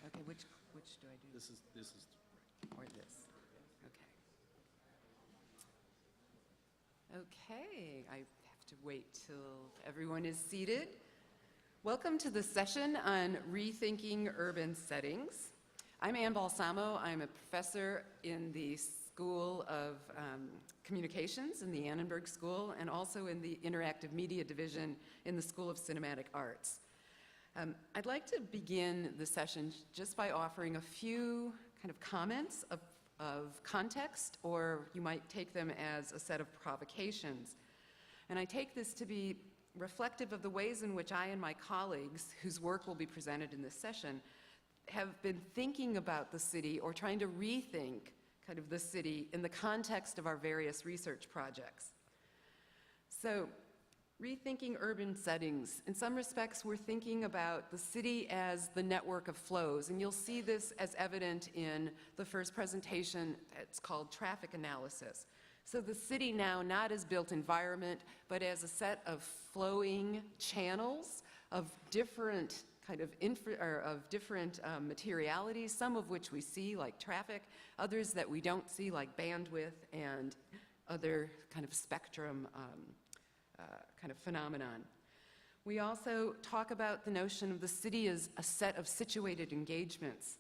Okay, which do I do? This is Or this? Okay. Okay, I have to wait till everyone is seated. Welcome to the session on Rethinking Urban Settings. I'm Ann Balsamo. I'm a professor in the School of Communications in the Annenberg School and also in the Interactive Media Division in the School of Cinematic Arts. I'd like to begin the session just by offering a few kind of comments of context, or you might take them as a set of provocations. And I take this to be reflective of the ways in which I and my colleagues, whose work will be presented in this session, have been thinking about the city or trying to rethink kind of the city in the context of our various research projects. So, rethinking urban settings. In some respects, we're thinking about the city as the network of flows, and you'll see this as evident in the first presentation. It's called traffic analysis. So the city now not as built environment, but as a set of flowing channels of different kind of materialities, some of which we see like traffic, others that we don't see like bandwidth and other kind of spectrum kind of phenomenon. We also talk about the notion of the city as a set of situated engagements,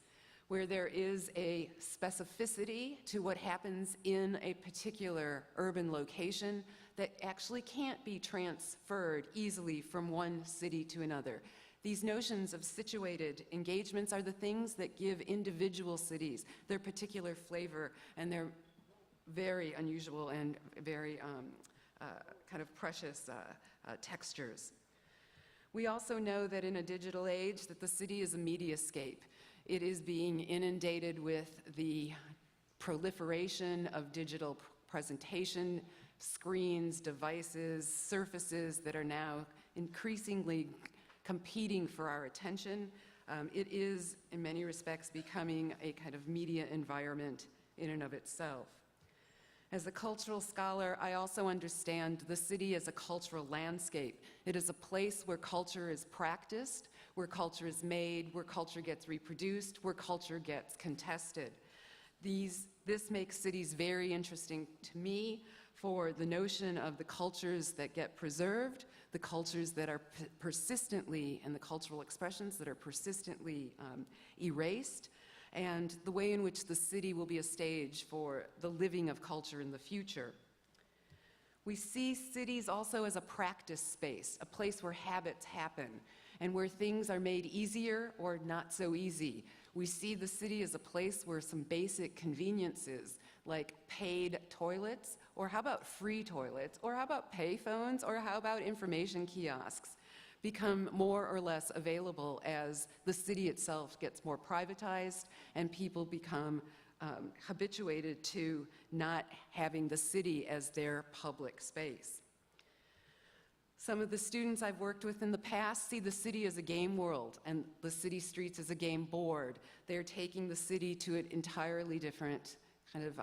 where there is a specificity to what happens in a particular urban location that actually can't be transferred easily from one city to another. These notions of situated engagements are the things that give individual cities their particular flavor and their very unusual and very kind of precious textures. We also know that in a digital age that the city is a mediascape. It is being inundated with the proliferation of digital presentation, screens, devices, surfaces that are now increasingly competing for our attention. It is, in many respects, becoming a kind of media environment in and of itself. As a cultural scholar, I also understand the city as a cultural landscape. It is a place where culture is practiced, where culture is made, where culture gets reproduced, where culture gets contested. This makes cities very interesting to me for the notion of the cultures that get preserved, the cultures that are persistently, and the cultural expressions that are persistently erased, and the way in which the city will be a stage for the living of culture in the future. We see cities also as a practice space, a place where habits happen and where things are made easier or not so easy. We see the city as a place where some basic conveniences like paid toilets, or how about free toilets, or how about payphones, or how about information kiosks become more or less available as the city itself gets more privatized and people become habituated to not having the city as their public space. Some of the students I've worked with in the past see the city as a game world and the city streets as a game board. They're taking the city to an entirely different kind of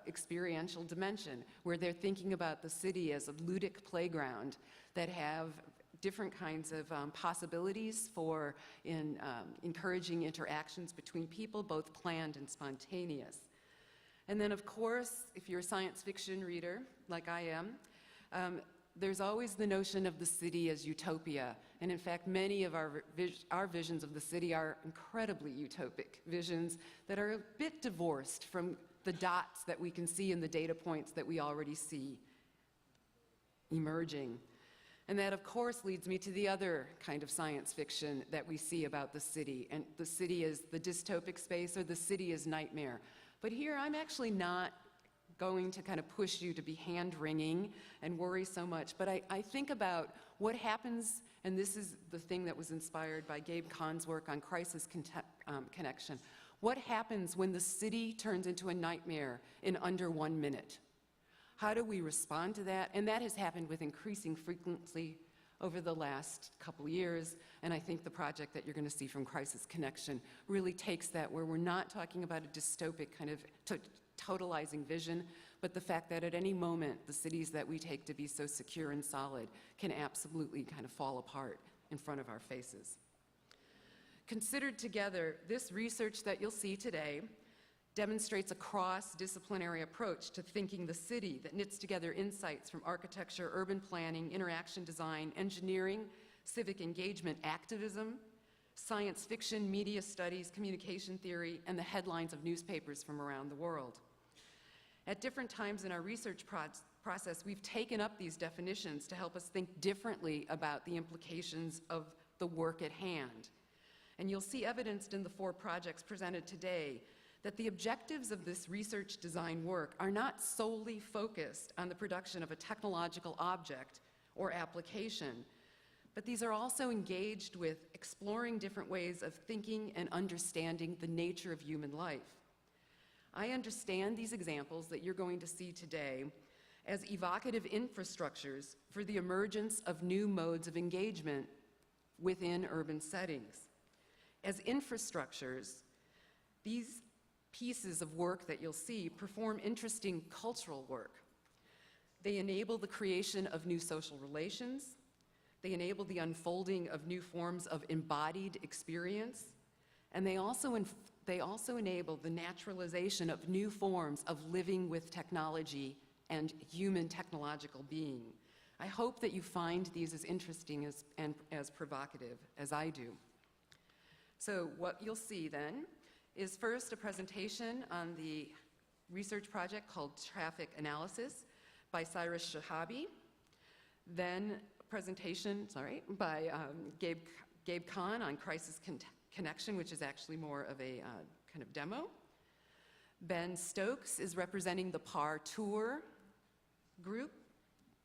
experiential dimension, where they're thinking about the city as a ludic playground that have different kinds of possibilities for encouraging interactions between people, both planned and spontaneous. And then, of course, if you're a science fiction reader, like I am, there's always the notion of the city as utopia. And in fact, many of our visions of the city are incredibly utopic visions that are a bit divorced from the dots that we can see in the data points that we already see emerging. And that, of course, leads me to the other kind of science fiction that we see about the city. And the city is the dystopic space, or the city is nightmare. But here, I'm actually not going to kind of push you to be hand-wringing and worry so much. But I think about what happens, and this is the thing that was inspired by Gabe Kahn's work on crisis connection. What happens when the city turns into a nightmare in under 1 minute? How do we respond to that? And that has happened with increasing frequency over the last couple years, and I think the project that you're going to see from Crisis Connection really takes that, where we're not talking about a dystopic kind of totalizing vision, but the fact that at any moment the cities that we take to be so secure and solid can absolutely kind of fall apart in front of our faces. Considered together, this research that you'll see today demonstrates a cross-disciplinary approach to thinking the city that knits together insights from architecture, urban planning, interaction design, engineering, civic engagement, activism, science fiction, media studies, communication theory, and the headlines of newspapers from around the world. At different times in our research process, we've taken up these definitions to help us think differently about the implications of the work at hand. And you'll see evidenced in the 4 projects presented today that the objectives of this research design work are not solely focused on the production of a technological object or application, but these are also engaged with exploring different ways of thinking and understanding the nature of human life. I understand these examples that you're going to see today as evocative infrastructures for the emergence of new modes of engagement within urban settings. As infrastructures, these pieces of work that you'll see perform interesting cultural work. They enable the creation of new social relations. They enable the unfolding of new forms of embodied experience. And they also enable the naturalization of new forms of living with technology and human technological being. I hope that you find these as interesting and as provocative as I do. So what you'll see then is first a presentation on the research project called Traffic Analysis by Cyrus Shahabi, then a presentation, by Gabe Kahn on Crisis Connection, which is actually more of a kind of demo. Ben Stokes is representing the PAR Tour group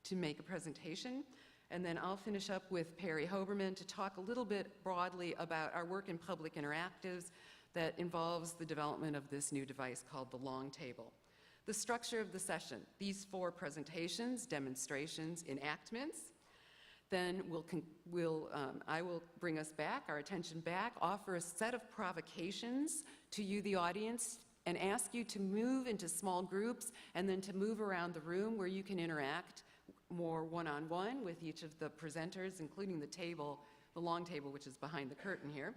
to make a presentation. And then I'll finish up with Perry Hoberman to talk a little bit broadly about our work in public interactives that involves the development of this new device called the Long Table. The structure of the session, these 4 presentations, demonstrations, enactments. Then I will bring us back, our attention back, offer a set of provocations to you, the audience, and ask you to move into small groups and then to move around the room where you can interact more one-on-one with each of the presenters, including the table, the long table, which is behind the curtain here.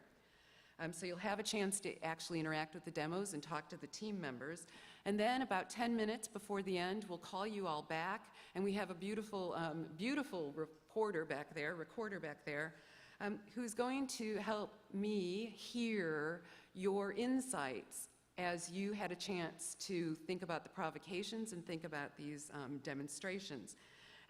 So you'll have a chance to actually interact with the demos and talk to the team members. And then about 10 minutes before the end, we'll call you all back, and we have a beautiful, beautiful recorder back there, who's going to help me hear your insights as you had a chance to think about the provocations and think about these demonstrations.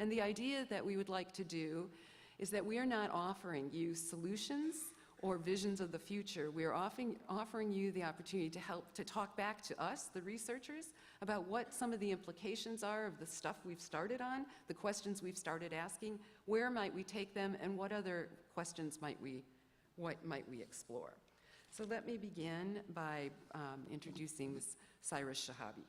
And the idea that we would like to do is that we are not offering you solutions or visions of the future. We are offering you the opportunity to talk back to us, the researchers, about what some of the implications are of the stuff we've started on, the questions we've started asking, where might we take them, and what other questions might we explore. So let me begin by introducing Cyrus Shahabi.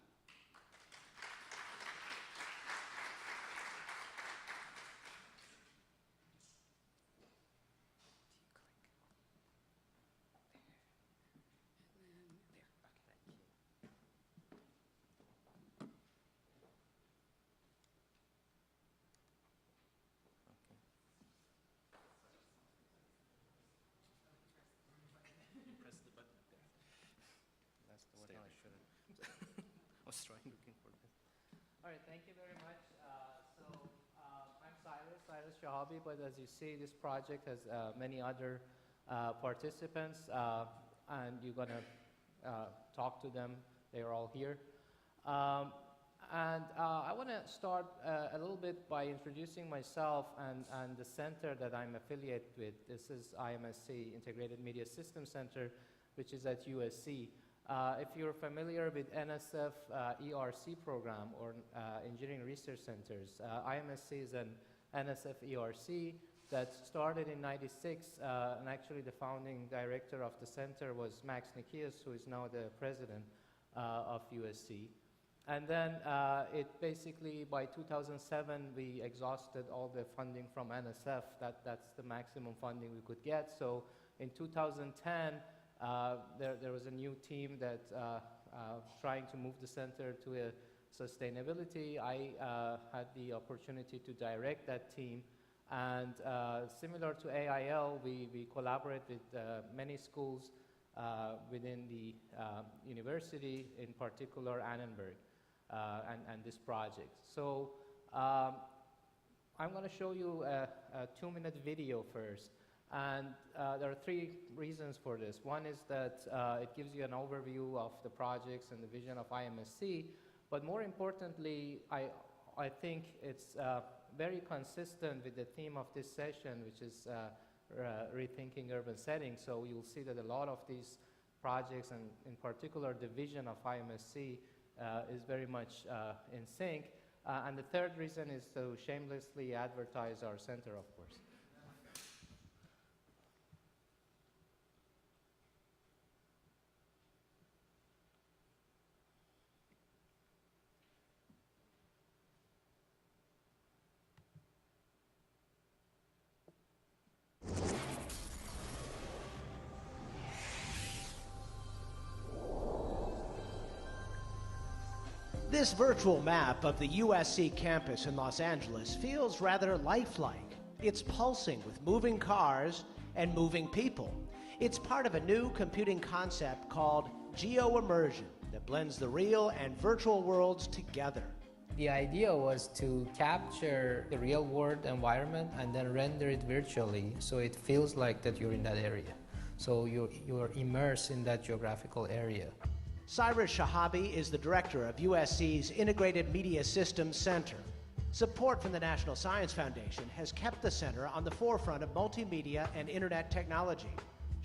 All right, thank you very much. I'm Cyrus Shahabi, but as you see, this project has many other participants, and you're going to talk to them. They're all here. I want to start a little bit by introducing myself and the center that I'm affiliated with. This is IMSC, Integrated Media Systems Center, which is at USC. If you're familiar with NSF ERC program or Engineering Research Centers, IMSC is an NSF ERC that started in '96, and actually the founding director of the center was Max Nikias, who is now the president of USC. And then it basically, by 2007, we exhausted all the funding from NSF. That's the maximum funding we could get. So in 2010, there was a new team that trying to move the center to a sustainability. I had the opportunity to direct that team, And similar to AIL, we collaborate with many schools within the university, in particular Annenberg, and this project. So I'm going to show you a 2-minute video first. And there are 3 reasons for this. One is that it gives you an overview of the projects and the vision of IMSC, but more importantly, I think it's very consistent with the theme of this session, which is rethinking urban settings. So you'll see that a lot of these projects, and in particular the vision of IMSC, is very much in sync. And the 3rd reason is to shamelessly advertise our center, of course. This virtual map of the USC campus in Los Angeles feels rather lifelike. It's pulsing with moving cars and moving people. It's part of a new computing concept called geoimmersion that blends the real and virtual worlds together. The idea was to capture the real world environment and then render it virtually so it feels like that you're in that area. So you're immersed in that geographical area. Cyrus Shahabi is the director of USC's Integrated Media Systems Center. Support from the National Science Foundation has kept the center on the forefront of multimedia and internet technology.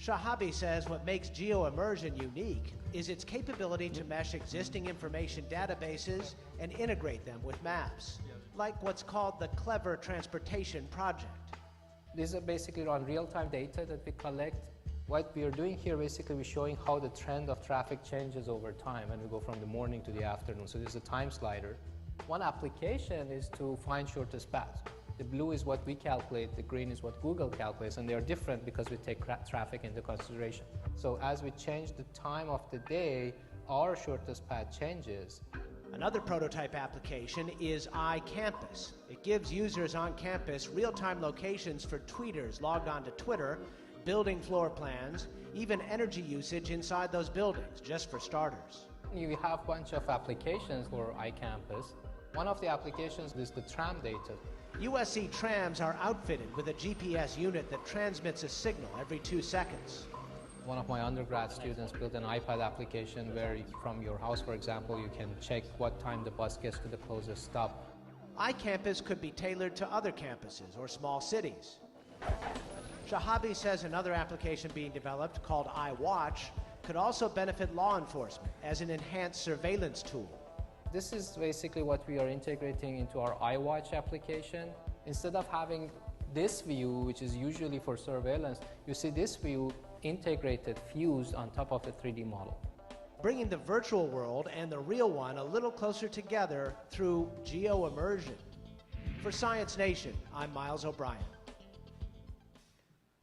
Shahabi says what makes geoimmersion unique is its capability to mesh existing information databases and integrate them with maps, like what's called the Clever Transportation Project. These are basically on real-time data that we collect. What we are doing here, basically, we're showing how the trend of traffic changes over time, and we go from the morning to the afternoon. So there's a time slider. One application is to find shortest paths. The blue is what we calculate, the green is what Google calculates, and they are different because we take traffic into consideration. So as we change the time of the day, our shortest path changes. Another prototype application is iCampus. It gives users on campus real-time locations for tweeters logged onto Twitter, building floor plans, even energy usage inside those buildings, just for starters. You have a bunch of applications for iCampus. One of the applications is the tram data. USC trams are outfitted with a GPS unit that transmits a signal every 2 seconds. One of my undergrad students built an iPad application where from your house, for example, you can check what time the bus gets to the closest stop. iCampus could be tailored to other campuses or small cities. Shahabi says another application being developed, called iWatch, could also benefit law enforcement as an enhanced surveillance tool. This is basically what we are integrating into our iWatch application. Instead of having this view, which is usually for surveillance, you see this view integrated, fused on top of the 3D model. Bringing the virtual world and the real one a little closer together through geoimmersion. For Science Nation, I'm Miles O'Brien.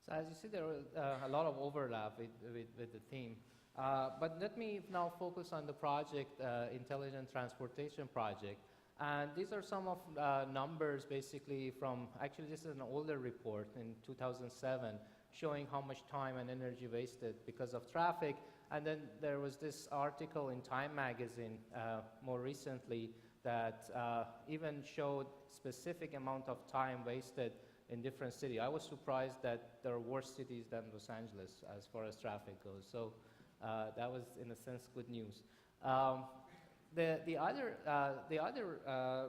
So as you see, there was a lot of overlap with the theme. But let me now focus on the project, Intelligent Transportation Project. And these are some of numbers basically from, actually this is an older report in 2007, showing how much time and energy wasted because of traffic. And then there was this article in Time magazine more recently that even showed specific amount of time wasted in different cities. I was surprised that there are worse cities than Los Angeles as far as traffic goes. So that was, in a sense, good news. The other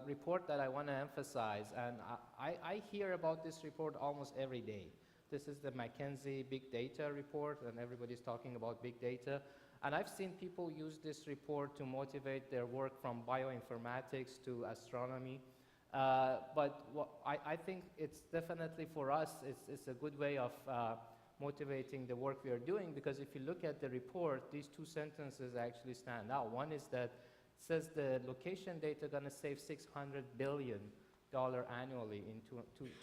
report that I want to emphasize, and I hear about this report almost every day. This is the McKinsey Big Data report, and everybody's talking about big data. And I've seen people use this report to motivate their work from bioinformatics to astronomy. But I think it's definitely for us, it's a good way of motivating the work we are doing, because if you look at the report, these 2 sentences actually stand out. One is that it says the location data going to save $600 billion annually in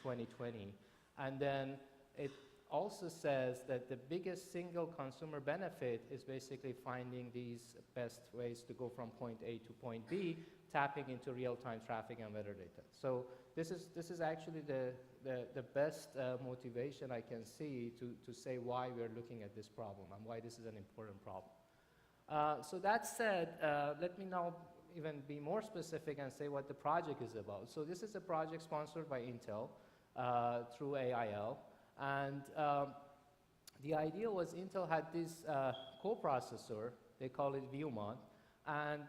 2020. And then it also says that the biggest single consumer benefit is basically finding these best ways to go from point A to point B tapping into real-time traffic and weather data. So this is actually the best motivation I can see to say why we're looking at this problem and why this is an important problem. So that said, let me now even be more specific and say what the project is about. So this is a project sponsored by Intel through AIL. And the idea was Intel had this coprocessor, they call it Viewmont, and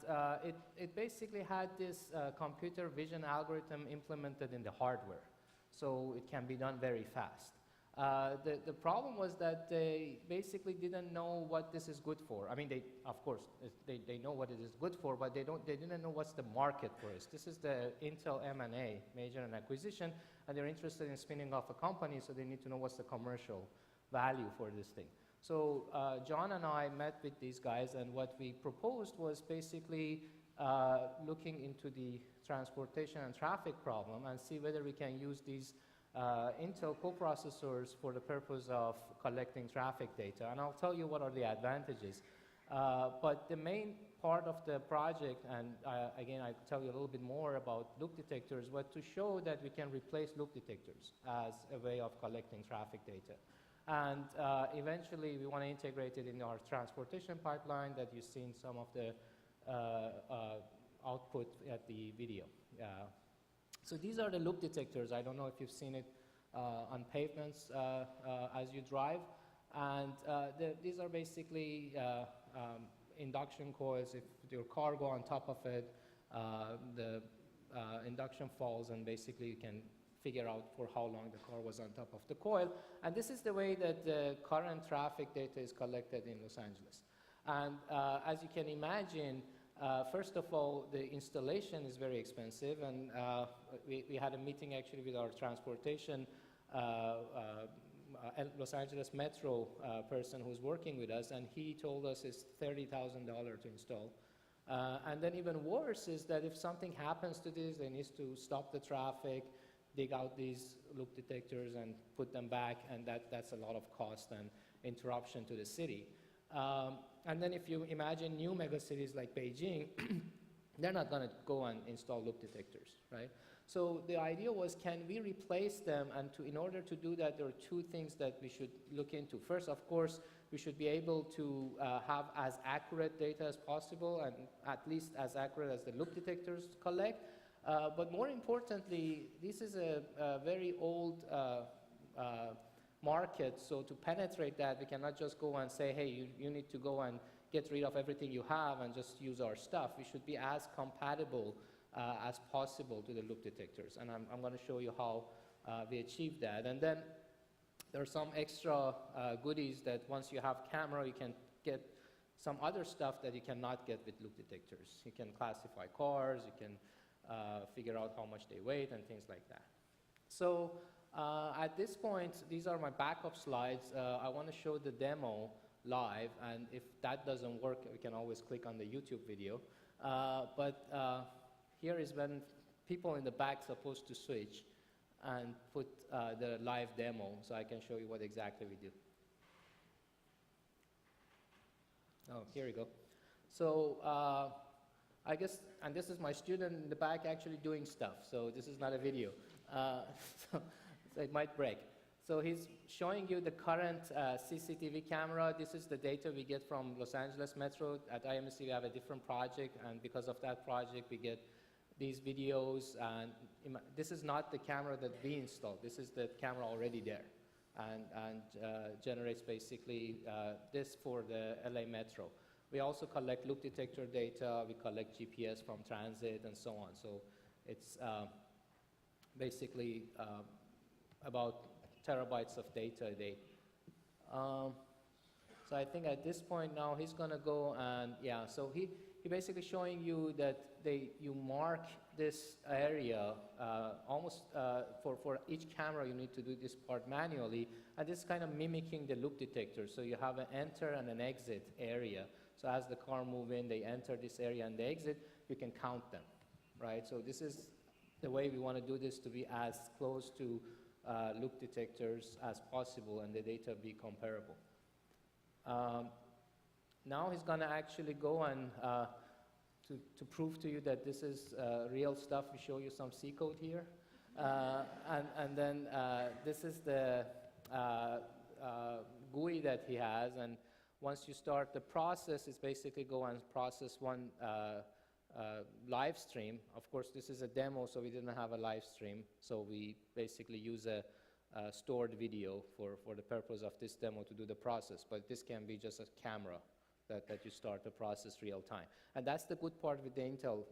it basically had this computer vision algorithm implemented in the hardware. So it can be done very fast. The problem was that they basically didn't know what this is good for. I mean, of course, they know what it is good for, but they didn't know what's the market for it. This is the Intel M&A, merger and acquisition, and they're interested in spinning off a company, so they need to know what's the commercial value for this thing. So John and I met with these guys, and what we proposed was basically looking into the transportation and traffic problem and see whether we can use these Intel coprocessors for the purpose of collecting traffic data. And I'll tell you what are the advantages. But the main part of the project, and again, I'll tell you a little bit more about loop detectors, was to show that we can replace loop detectors as a way of collecting traffic data. And eventually, we want to integrate it in our transportation pipeline that you see in some of the output at the video. So these are the loop detectors. I don't know if you've seen it on pavements as you drive. And these are basically induction coils. If your car go on top of it, the induction falls, and basically you can figure out for how long the car was on top of the coil. And this is the way that the current traffic data is collected in Los Angeles. And as you can imagine, first of all, the installation is very expensive, and we had a meeting actually with our transportation Los Angeles Metro person who's working with us, and he told us it's $30,000 to install. And then even worse is that if something happens to this, they need to stop the traffic, dig out these loop detectors and put them back, and that's a lot of cost and interruption to the city. And then if you imagine new megacities like Beijing, they're not going to go and install loop detectors, right? So the idea was, can we replace them? And in order to do that, there are two things that we should look into. First, of course, we should be able to have as accurate data as possible, and at least as accurate as the loop detectors collect. But more importantly, this is a very old market, so to penetrate that, we cannot just go and say, hey, you need to go and get rid of everything you have and just use our stuff. We should be as compatible as possible to the loop detectors, and I'm going to show you how we achieve that. And then there are some extra goodies that once you have camera, you can get some other stuff that you cannot get with loop detectors. You can classify cars, you can figure out how much they weigh and things like that. So at this point, these are my backup slides. I want to show the demo live, and if that doesn't work, we can always click on the YouTube video. But here is when people in the back supposed to switch and put the live demo, so I can show you what exactly we do. Oh, here we go. So I guess, and this is my student in the back actually doing stuff, so this is not a video. So it might break. So he's showing you the current CCTV camera. This is the data we get from Los Angeles Metro. At IMSC, we have a different project, and because of that project, we get these videos. And this is not the camera that we installed. This is the camera already there, and generates basically this for the LA Metro. We also collect loop detector data. We collect GPS from transit and so on. So it's basically about terabytes of data a day. So I think at this point now he's going to go and, yeah, so he basically showing you that you mark this area almost for each camera you need to do this part manually, and this is kind of mimicking the loop detector. So you have an enter and an exit area. So as the car move in, they enter this area and they exit, you can count them, right? So this is the way we want to do this, to be as close to loop detectors as possible and the data be comparable. Now he's going to actually go and to to prove to you that this is real stuff, we show you some C code here. And then this is the GUI that he has, and once you start the process, it's basically go and process one live stream. Of course, this is a demo, so we didn't have a live stream, so we basically use a stored video for the purpose of this demo to do the process, but this can be just a camera that you start the process real time. And that's the good part with the Intel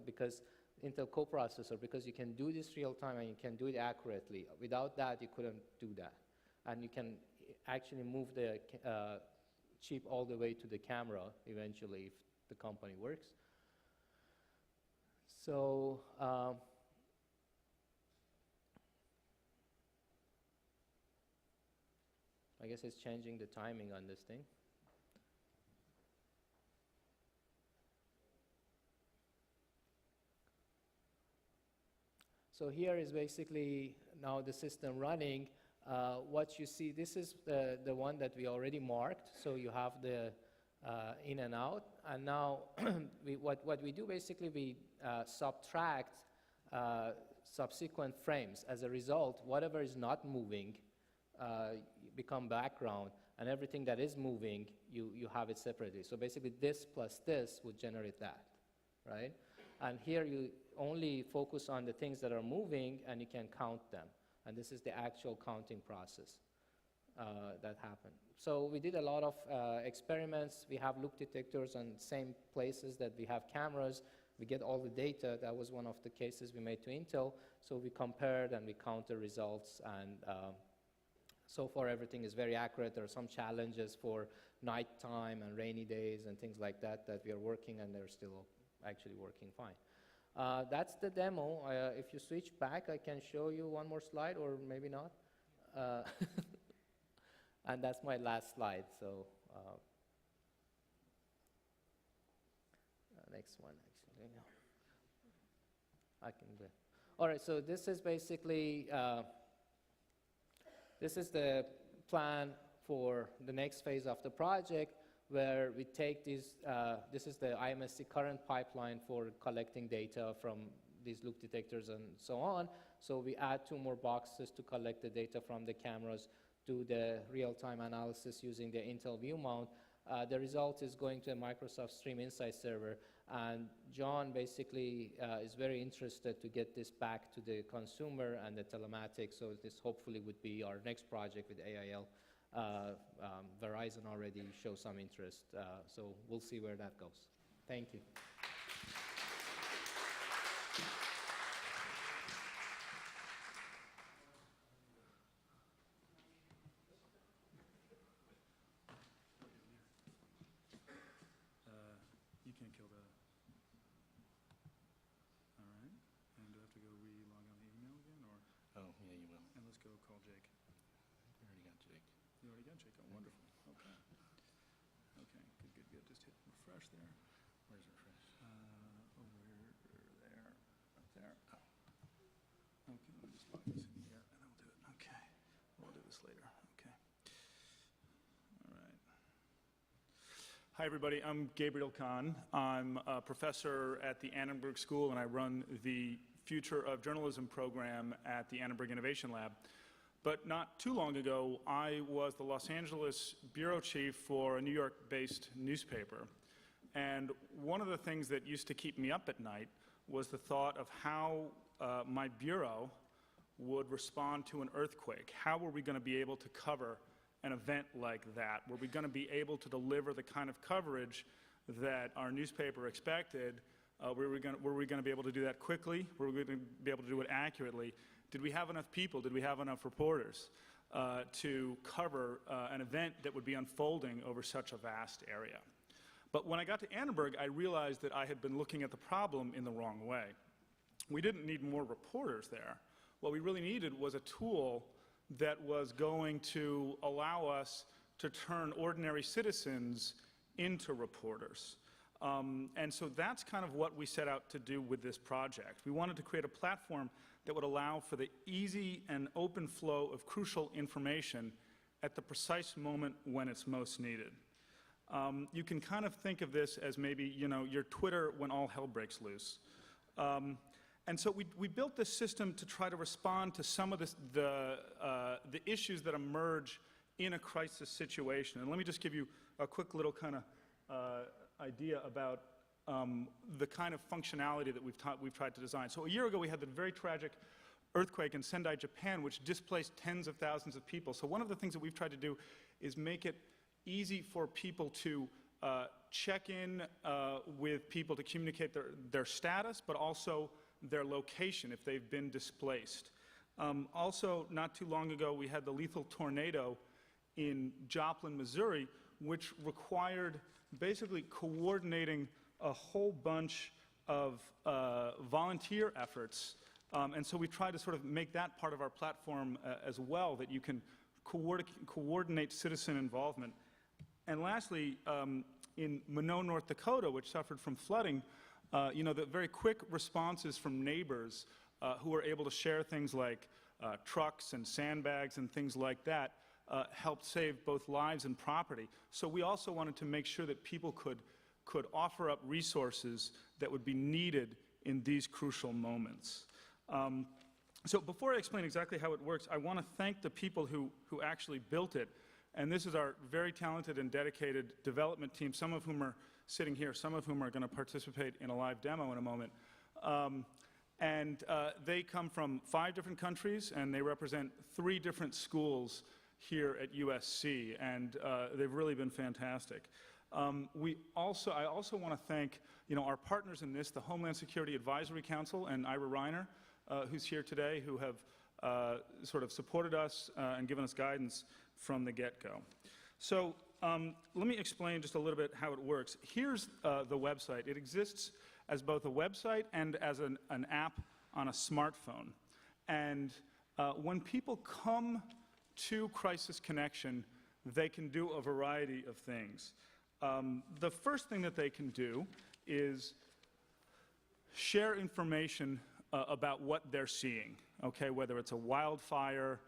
coprocessor, because you can do this real time and you can do it accurately. Without that, you couldn't do that. And you can actually move the chip all the way to the camera eventually if the company works. So I guess it's changing the timing on this thing. So here is basically now the system running. What you see, this is the one that we already marked. So you have the in and out. And now what we do basically, we subtract subsequent frames. As a result, whatever is not moving become background, and everything that is moving, you have it separately. So basically this plus this would generate that, right? And here you only focus on the things that are moving, and you can count them. And this is the actual counting process that happened. So we did a lot of experiments. We have loop detectors on same places that we have cameras. We get all the data. That was one of the cases we made to Intel. So we compared and we counted results, and so far everything is very accurate. There are some challenges for nighttime and rainy days and things like that we are working, and they're still actually working fine. That's the demo. If you switch back, I can show you one more slide, or maybe not. And that's my last slide. So next one, actually. I can do it. All right, so this is basically, this is the plan for the next phase of the project, where we take these, this is the IMSC current pipeline for collecting data from these loop detectors and so on. So we add 2 more boxes to collect the data from the cameras, do the real-time analysis using the Intel view mount. The result is going to a Microsoft Stream Insight server, and John basically is very interested to get this back to the consumer and the telematics, so this hopefully would be our next project with AIL. Verizon already shows some interest, so we'll see where that goes. Thank you. You can't kill that. All right. And do I have to go re-log on the email again, or? Oh, yeah, you will. And let's go call Jake. We already got Jake. You already got Jake? Oh, wonderful. Okay. Okay, good. Just hit refresh there. Where's refresh? Over there. Up there. Oh. Okay, let me just log this in here, and then we'll do it. Okay. We'll do this later. Okay. All right. Hi, everybody. I'm Gabriel Kahn. I'm a professor at the Annenberg School, and I run the Future of Journalism program at the Annenberg Innovation Lab. But not too long ago, I was the Los Angeles bureau chief for a New York-based newspaper. And one of the things that used to keep me up at night was the thought of how my bureau would respond to an earthquake. How were we going to be able to cover an event like that? Were we going to be able to deliver the kind of coverage that our newspaper expected? Were we going to be able to do that quickly? Were we going to be able to do it accurately? Did we have enough people? Did we have enough reporters to cover an event that would be unfolding over such a vast area? But when I got to Annenberg, I realized that I had been looking at the problem in the wrong way. We didn't need more reporters there. What we really needed was a tool that was going to allow us to turn ordinary citizens into reporters. And so that's kind of what we set out to do with this project. We wanted to create a platform that would allow for the easy and open flow of crucial information at the precise moment when it's most needed. You can kind of think of this as maybe, your Twitter when all hell breaks loose. And so we built this system to try to respond to some of the issues that emerge in a crisis situation. And let me just give you a quick little kind of idea about the kind of functionality that we've tried to design. So a year ago, we had the very tragic earthquake in Sendai, Japan, which displaced tens of thousands of people. So one of the things that we've tried to do is make it easy for people to check in with people to communicate their status, but also their location if they've been displaced. Also, not too long ago, we had the lethal tornado in Joplin, Missouri, which required basically coordinating a whole bunch of volunteer efforts. And so we try to sort of make that part of our platform as well, that you can coordinate citizen involvement. And lastly, in Minot, North Dakota, which suffered from flooding, the very quick responses from neighbors who were able to share things like trucks and sandbags and things like that helped save both lives and property. So we also wanted to make sure that people could offer up resources that would be needed in these crucial moments. So before I explain exactly how it works, I want to thank the people who actually built it. And this is our very talented and dedicated development team, some of whom are sitting here, some of whom are going to participate in a live demo in a moment. They come from 5 different countries, and they represent 3 different schools here at USC, and they've really been fantastic. I also want to thank our partners in this, the Homeland Security Advisory Council and Ira Reiner, who's here today, who have sort of supported us and given us guidance from the get-go. So let me explain just a little bit how it works. Here's the website. It exists as both a website and as an app on a smartphone. And when people come to Crisis Connection, they can do a variety of things. The first thing that they can do is share information about what they're seeing, okay? Whether it's a wildfire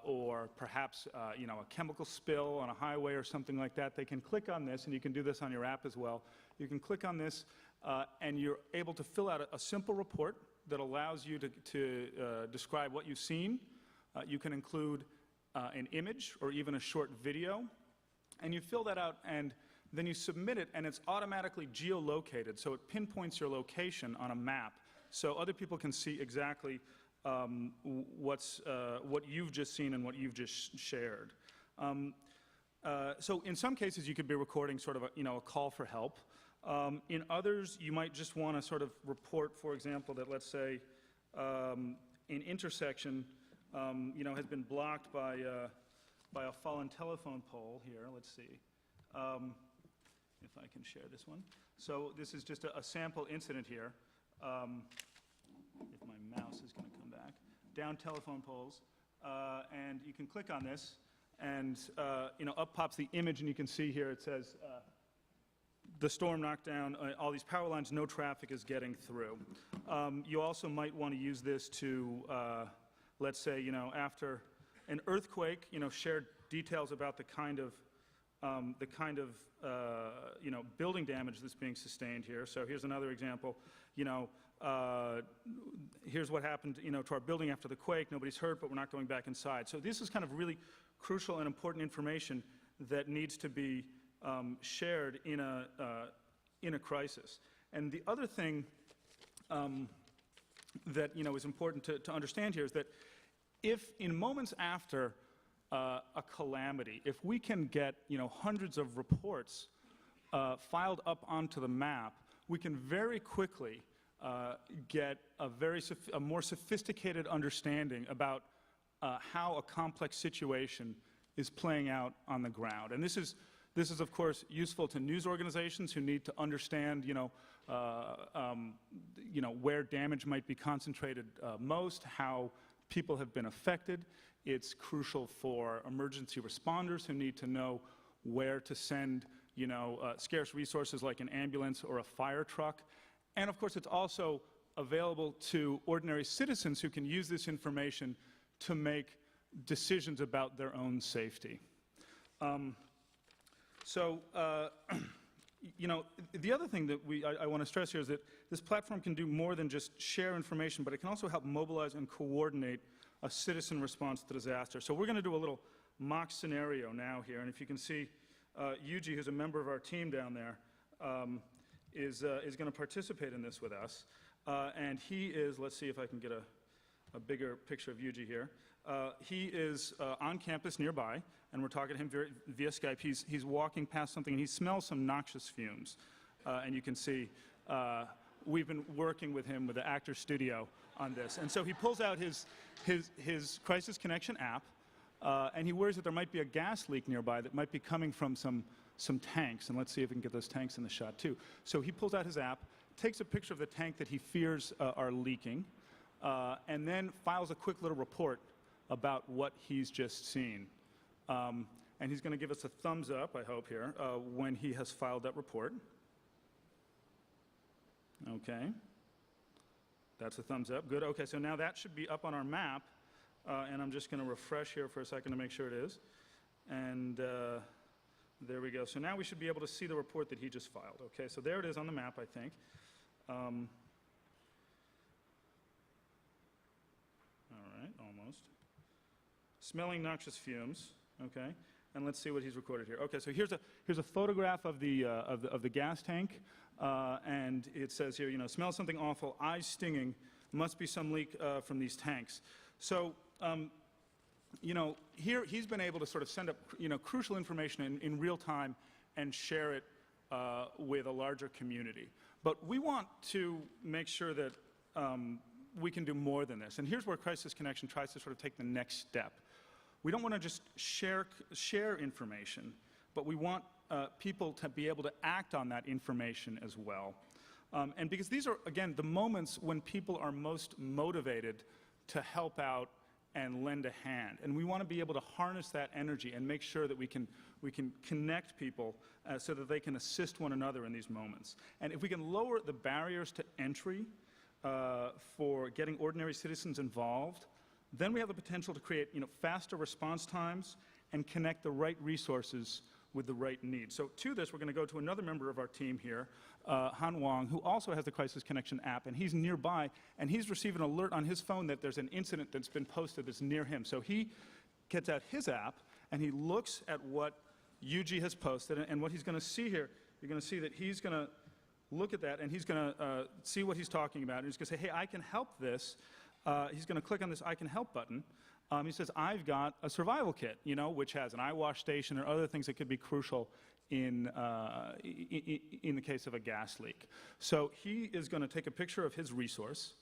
or perhaps a chemical spill on a highway or something like that. They can click on this, and you can do this on your app as well. You can click on this, and you're able to fill out a simple report that allows you to describe what you've seen. You can include an image or even a short video, and you fill that out, and then you submit it, and it's automatically geolocated, so it pinpoints your location on a map, so other people can see exactly what you've just seen and what you've just shared. So in some cases, you could be recording sort of a call for help. In others, you might just want to sort of report, for example, that let's say an intersection has been blocked by a fallen telephone pole here. Let's see if I can share this one. So this is just a sample incident here. If my mouse is going to come back. Down telephone poles, and you can click on this, and up pops the image, and you can see here it says the storm knocked down all these power lines, no traffic is getting through. You also might want to use this to, let's say, after an earthquake, share details about the kind of building damage that's being sustained here. So here's another example. Here's what happened, to our building after the quake. Nobody's hurt, but we're not going back inside. So this is kind of really crucial and important information that needs to be shared in a crisis. And the other thing that is important to understand here is that if in moments after a calamity, if we can get hundreds of reports filed up onto the map, we can very quickly get a more sophisticated understanding about how a complex situation is playing out on the ground. And this is of course useful to news organizations who need to understand where damage might be concentrated most, how people have been affected. It's crucial for emergency responders who need to know where to send scarce resources like an ambulance or a fire truck. And of course, it's also available to ordinary citizens who can use this information to make decisions about their own safety. So, you know, the other thing that I want to stress here is that this platform can do more than just share information, but it can also help mobilize and coordinate a citizen response to disaster. So we're going to do a little mock scenario now here, and if you can see, Yuji, who's a member of our team down there, is going to participate in this with us. And he is, let's see if I can get a bigger picture of Yuji here. He is on campus nearby, and we're talking to him via Skype. He's walking past something, and he smells some noxious fumes. And you can see we've been working with him with the Actor Studio on this. And so he pulls out his Crisis Connection app, and he worries that there might be a gas leak nearby that might be coming from some tanks. And let's see if we can get those tanks in the shot, too. So he pulls out his app, takes a picture of the tank that he fears are leaking, and then files a quick little report about what he's just seen. And he's going to give us a thumbs up, I hope, here, when he has filed that report. Okay. That's a thumbs up. Good. Okay, so now that should be up on our map. And I'm just going to refresh here for a second to make sure it is. And there we go. So now we should be able to see the report that he just filed. Okay, so there it is on the map, I think. All right, almost. Smelling noxious fumes. Okay, and let's see what he's recorded here. Okay, so here's a photograph of the gas tank, and it says here, you know, smells something awful, eyes stinging, must be some leak from these tanks. So, you know, here he's been able to sort of send up, you know, crucial information in real time and share it with a larger community. But we want to make sure that we can do more than this. And here's where Crisis Connection tries to sort of take the next step. We don't want to just share information, but we want people to be able to act on that information as well. And because these are, again, the moments when people are most motivated to help out and lend a hand. And we want to be able to harness that energy and make sure that we can connect people so that they can assist one another in these moments. And if we can lower the barriers to entry for getting ordinary citizens involved, then we have the potential to create, you know, faster response times and connect the right resources with the right needs. So to this, we're going to go to another member of our team here, Han Wang, who also has the Crisis Connection app, and he's nearby, and he's received an alert on his phone that there's an incident that's been posted that's near him. So he gets out his app, and he looks at what Yuji has posted, and what he's going to see here, you're going to see that he's going to look at that, and he's going to see what he's talking about, and he's going to say, hey, I can help this. He's going to click on this I can help button. He says, I've got a survival kit, you know, which has an eye wash station or other things that could be crucial in the case of a gas leak. So he is going to take a picture of his resource,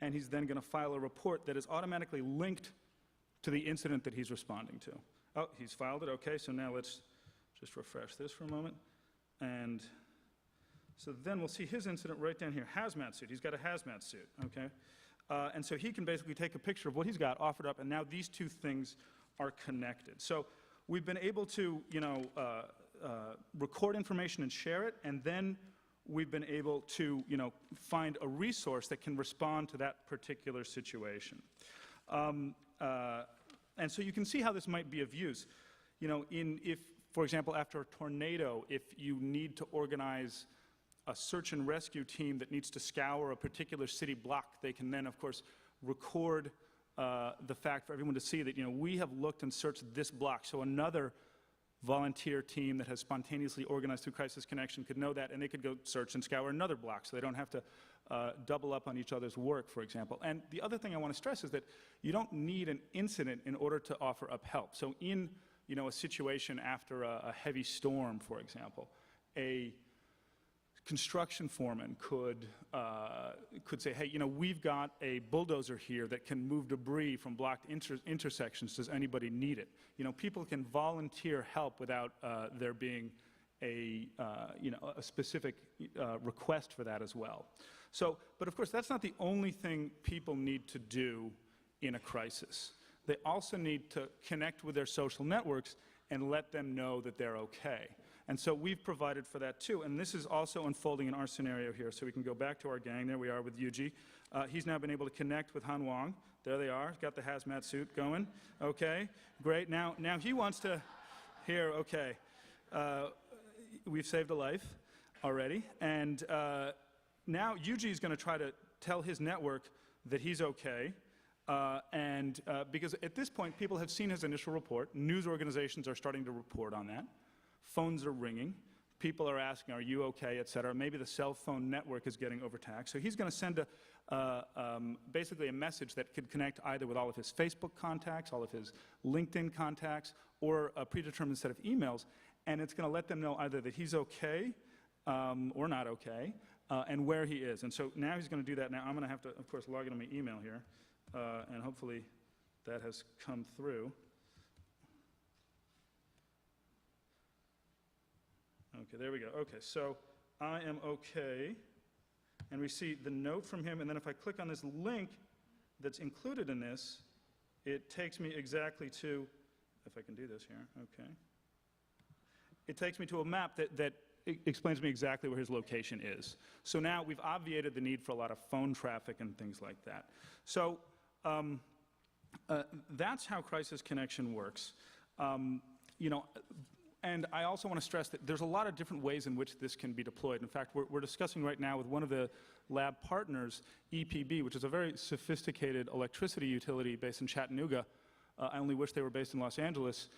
and he's then going to file a report that is automatically linked to the incident that he's responding to. Oh, he's filed it. Okay, so now let's just refresh this for a moment. And so then we'll see his incident right down here, hazmat suit. He's got a hazmat suit, okay? And so he can basically take a picture of what he's got offered up, and now these two things are connected. So we've been able to, you know, record information and share it, and then we've been able to, you know, find a resource that can respond to that particular situation. And so you can see how this might be of use. You know, if, for example, after a tornado, if you need to organize a search and rescue team that needs to scour a particular city block, they can then, of course, record the fact for everyone to see that, you know, we have looked and searched this block. So another volunteer team that has spontaneously organized through Crisis Connection could know that, and they could go search and scour another block, so they don't have to double up on each other's work, for example. And the other thing I want to stress is that you don't need an incident in order to offer up help. So in, you know, a situation after a heavy storm, for example, a construction foreman could say, hey, you know, we've got a bulldozer here that can move debris from blocked intersections. Does anybody need it? You know, people can volunteer help without there being a, you know, a specific request for that as well. So, but of course, that's not the only thing people need to do in a crisis. They also need to connect with their social networks and let them know that they're okay. And so we've provided for that too, and this is also unfolding in our scenario here. So we can go back to our gang. There we are with Yuji. He's now been able to connect with Han Wang. There they are. He's got the hazmat suit going. Okay, great. Now he wants to. Here, okay. we've saved a life already, and now Yuji is going to try to tell his network that he's okay, because at this point, people have seen his initial report. News organizations are starting to report on that. Phones are ringing. People are asking, are you okay, et cetera. Maybe the cell phone network is getting overtaxed. So he's going to send basically a message that could connect either with all of his Facebook contacts, all of his LinkedIn contacts, or a predetermined set of emails. And it's going to let them know either that he's okay or not okay, and where he is. And so now he's going to do that. Now I'm going to have to, of course, log in on my email here, and hopefully that has come through. Okay, there we go. Okay, so I am okay, and we see the note from him, and then if I click on this link that's included in this, it takes me exactly to, if I can do this here, okay. It takes me to a map that explains to me exactly where his location is. So now we've obviated the need for a lot of phone traffic and things like that. So that's how crisis connection works. You know, and I also want to stress that there's a lot of different ways in which this can be deployed. In fact, we're discussing right now with one of the lab partners, EPB, which is a very sophisticated electricity utility based in Chattanooga. I only wish they were based in Los Angeles,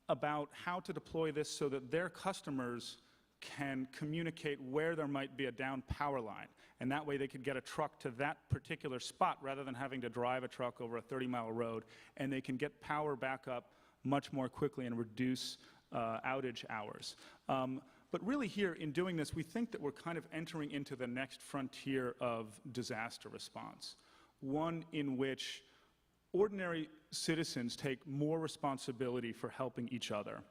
about how to deploy this so that their customers can communicate where there might be a down power line. And that way they could get a truck to that particular spot rather than having to drive a truck over a 30-mile road, and they can get power back up much more quickly and reduce outage hours. But really here, in doing this, we think that we're kind of entering into the next frontier of disaster response, one in which ordinary citizens take more responsibility for helping each other.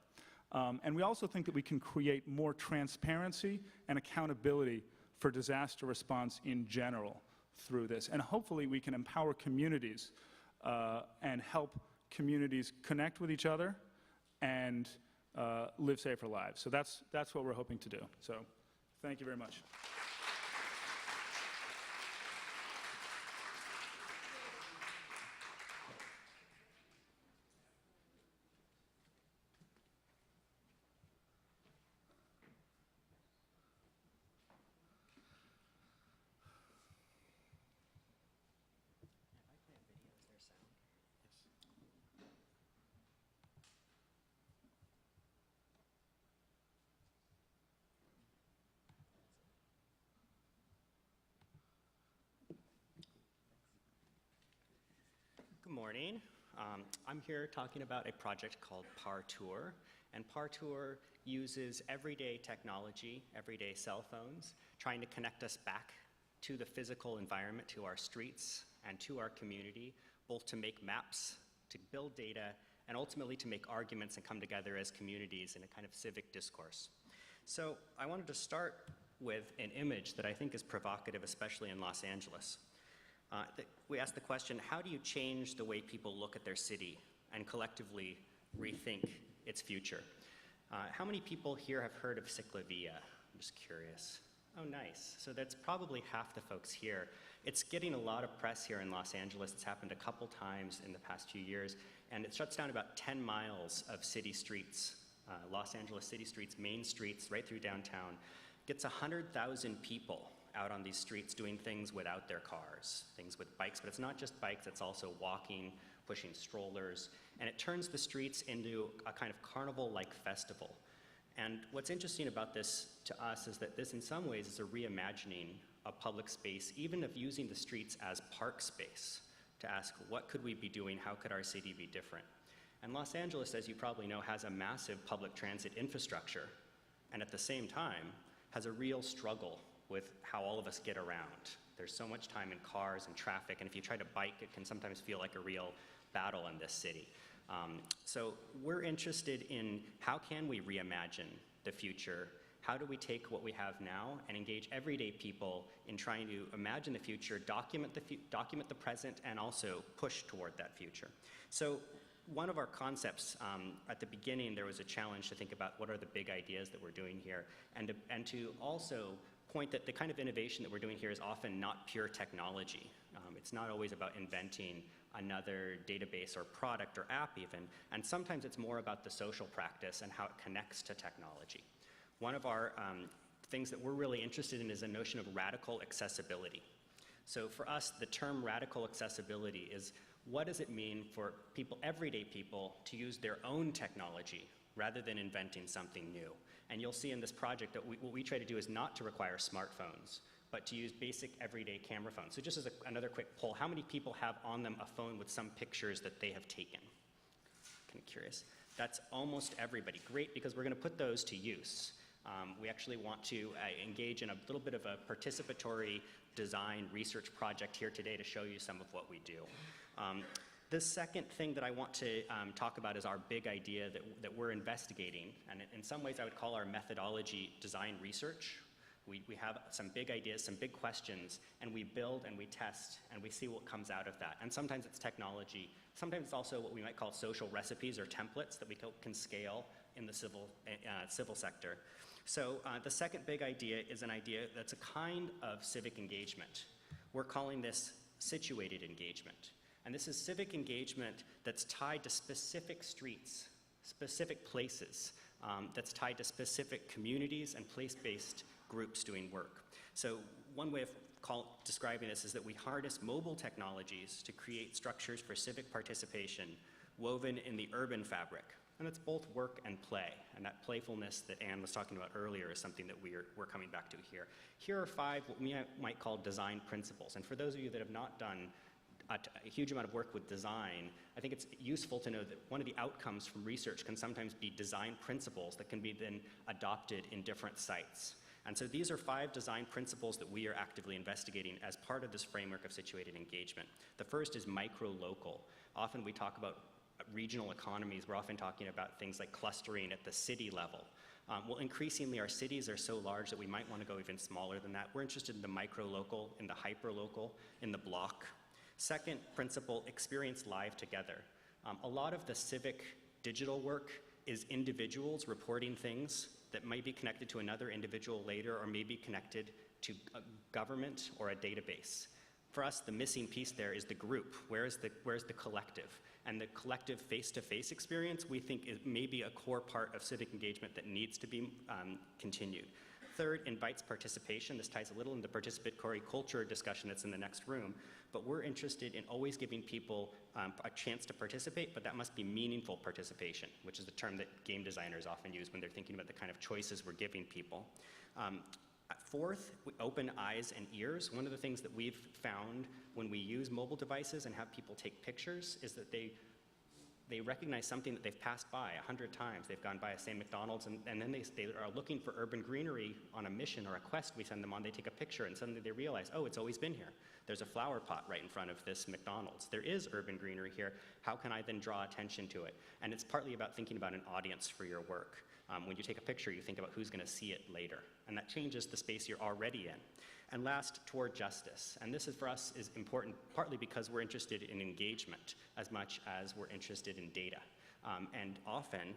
And we also think that we can create more transparency and accountability for disaster response in general through this. And hopefully we can empower communities and help communities connect with each other and live safer lives. So that's what we're hoping to do. So thank you very much. Good morning. I'm here talking about a project called Partour, and Partour uses everyday technology, everyday cell phones, trying to connect us back to the physical environment, to our streets, and to our community, both to make maps, to build data, and ultimately to make arguments and come together as communities in a kind of civic discourse. So I wanted to start with an image that I think is provocative, especially in Los Angeles. We asked the question, how do you change the way people look at their city and collectively rethink its future? How many people here have heard of Ciclavia? I'm just curious. Oh, nice. So that's probably half the folks here. It's getting a lot of press here in Los Angeles. It's happened a couple times in the past few years, and it shuts down about 10 miles of city streets, Los Angeles city streets, main streets, right through downtown. Gets 100,000 people out on these streets doing things without their cars, things with bikes, but it's not just bikes, it's also walking, pushing strollers, and it turns the streets into a kind of carnival-like festival. And what's interesting about this to us is that this in some ways is a reimagining of public space, even of using the streets as park space to ask what could we be doing, how could our city be different? And Los Angeles, as you probably know, has a massive public transit infrastructure, and at the same time has a real struggle with how all of us get around. There's so much time in cars and traffic, and if you try to bike, it can sometimes feel like a real battle in this city. So we're interested in how can we reimagine the future? How do we take what we have now and engage everyday people in trying to imagine the future, document the present, and also push toward that future? So one of our concepts, at the beginning, there was a challenge to think about what are the big ideas that we're doing here, and to also point that the kind of innovation that we're doing here is often not pure technology. It's not always about inventing another database or product or app even, and sometimes it's more about the social practice and how it connects to technology. One of our things that we're really interested in is the notion of radical accessibility. So for us, the term radical accessibility is, what does it mean for people, everyday people, to use their own technology rather than inventing something new? And you'll see in this project that what we try to do is not to require smartphones, but to use basic everyday camera phones. So just as another quick poll, how many people have on them a phone with some pictures that they have taken? Kind of curious. That's almost everybody. Great, because we're going to put those to use. We actually want to engage in a little bit of a participatory design research project here today to show you some of what we do. The second thing that I want to talk about is our big idea that we're investigating, and in some ways I would call our methodology design research. We have some big ideas, some big questions, and we build and we test and we see what comes out of that. And sometimes it's technology, sometimes it's also what we might call social recipes or templates that we can scale in the civil sector. So the second big idea is an idea that's a kind of civic engagement. We're calling this situated engagement. And this is civic engagement that's tied to specific streets, specific places, that's tied to specific communities and place-based groups doing work. So one way of describing this is that we harness mobile technologies to create structures for civic participation woven in the urban fabric. And it's both work and play. And that playfulness that Anne was talking about earlier is something that we're coming back to here. Here are 5 what we might call design principles. And for those of you that have not done a huge amount of work with design, I think it's useful to know that one of the outcomes from research can sometimes be design principles that can be then adopted in different sites. And so these are 5 design principles that we are actively investigating as part of this framework of situated engagement. The first is micro-local. Often we talk about regional economies. We're often talking about things like clustering at the city level. Well, increasingly our cities are so large that we might want to go even smaller than that. We're interested in the micro-local, in the hyper-local, in the block. Second principle, experience live together. A lot of the civic digital work is individuals reporting things that might be connected to another individual later or may be connected to a government or a database. For us, the missing piece there is the group. Where's the collective? And the collective face-to-face experience, we think, is maybe a core part of civic engagement that needs to be continued. Third, invites participation. This ties a little into the participatory culture discussion that's in the next room, but we're interested in always giving people a chance to participate, but that must be meaningful participation, which is the term that game designers often use when they're thinking about the kind of choices we're giving people. Fourth, we open eyes and ears. One of the things that we've found when we use mobile devices and have people take pictures is that they recognize something that they've passed by 100 times. They've gone by, say, McDonald's, and then they are looking for urban greenery on a mission or a quest we send them on. They take a picture, and suddenly they realize, oh, it's always been here. There's a flower pot right in front of this McDonald's. There is urban greenery here. How can I then draw attention to it? And it's partly about thinking about an audience for your work. When you take a picture, you think about who's going to see it later. And that changes the space you're already in. And last, toward justice. And this is, for us, is important partly because we're interested in engagement as much as we're interested in data. And often,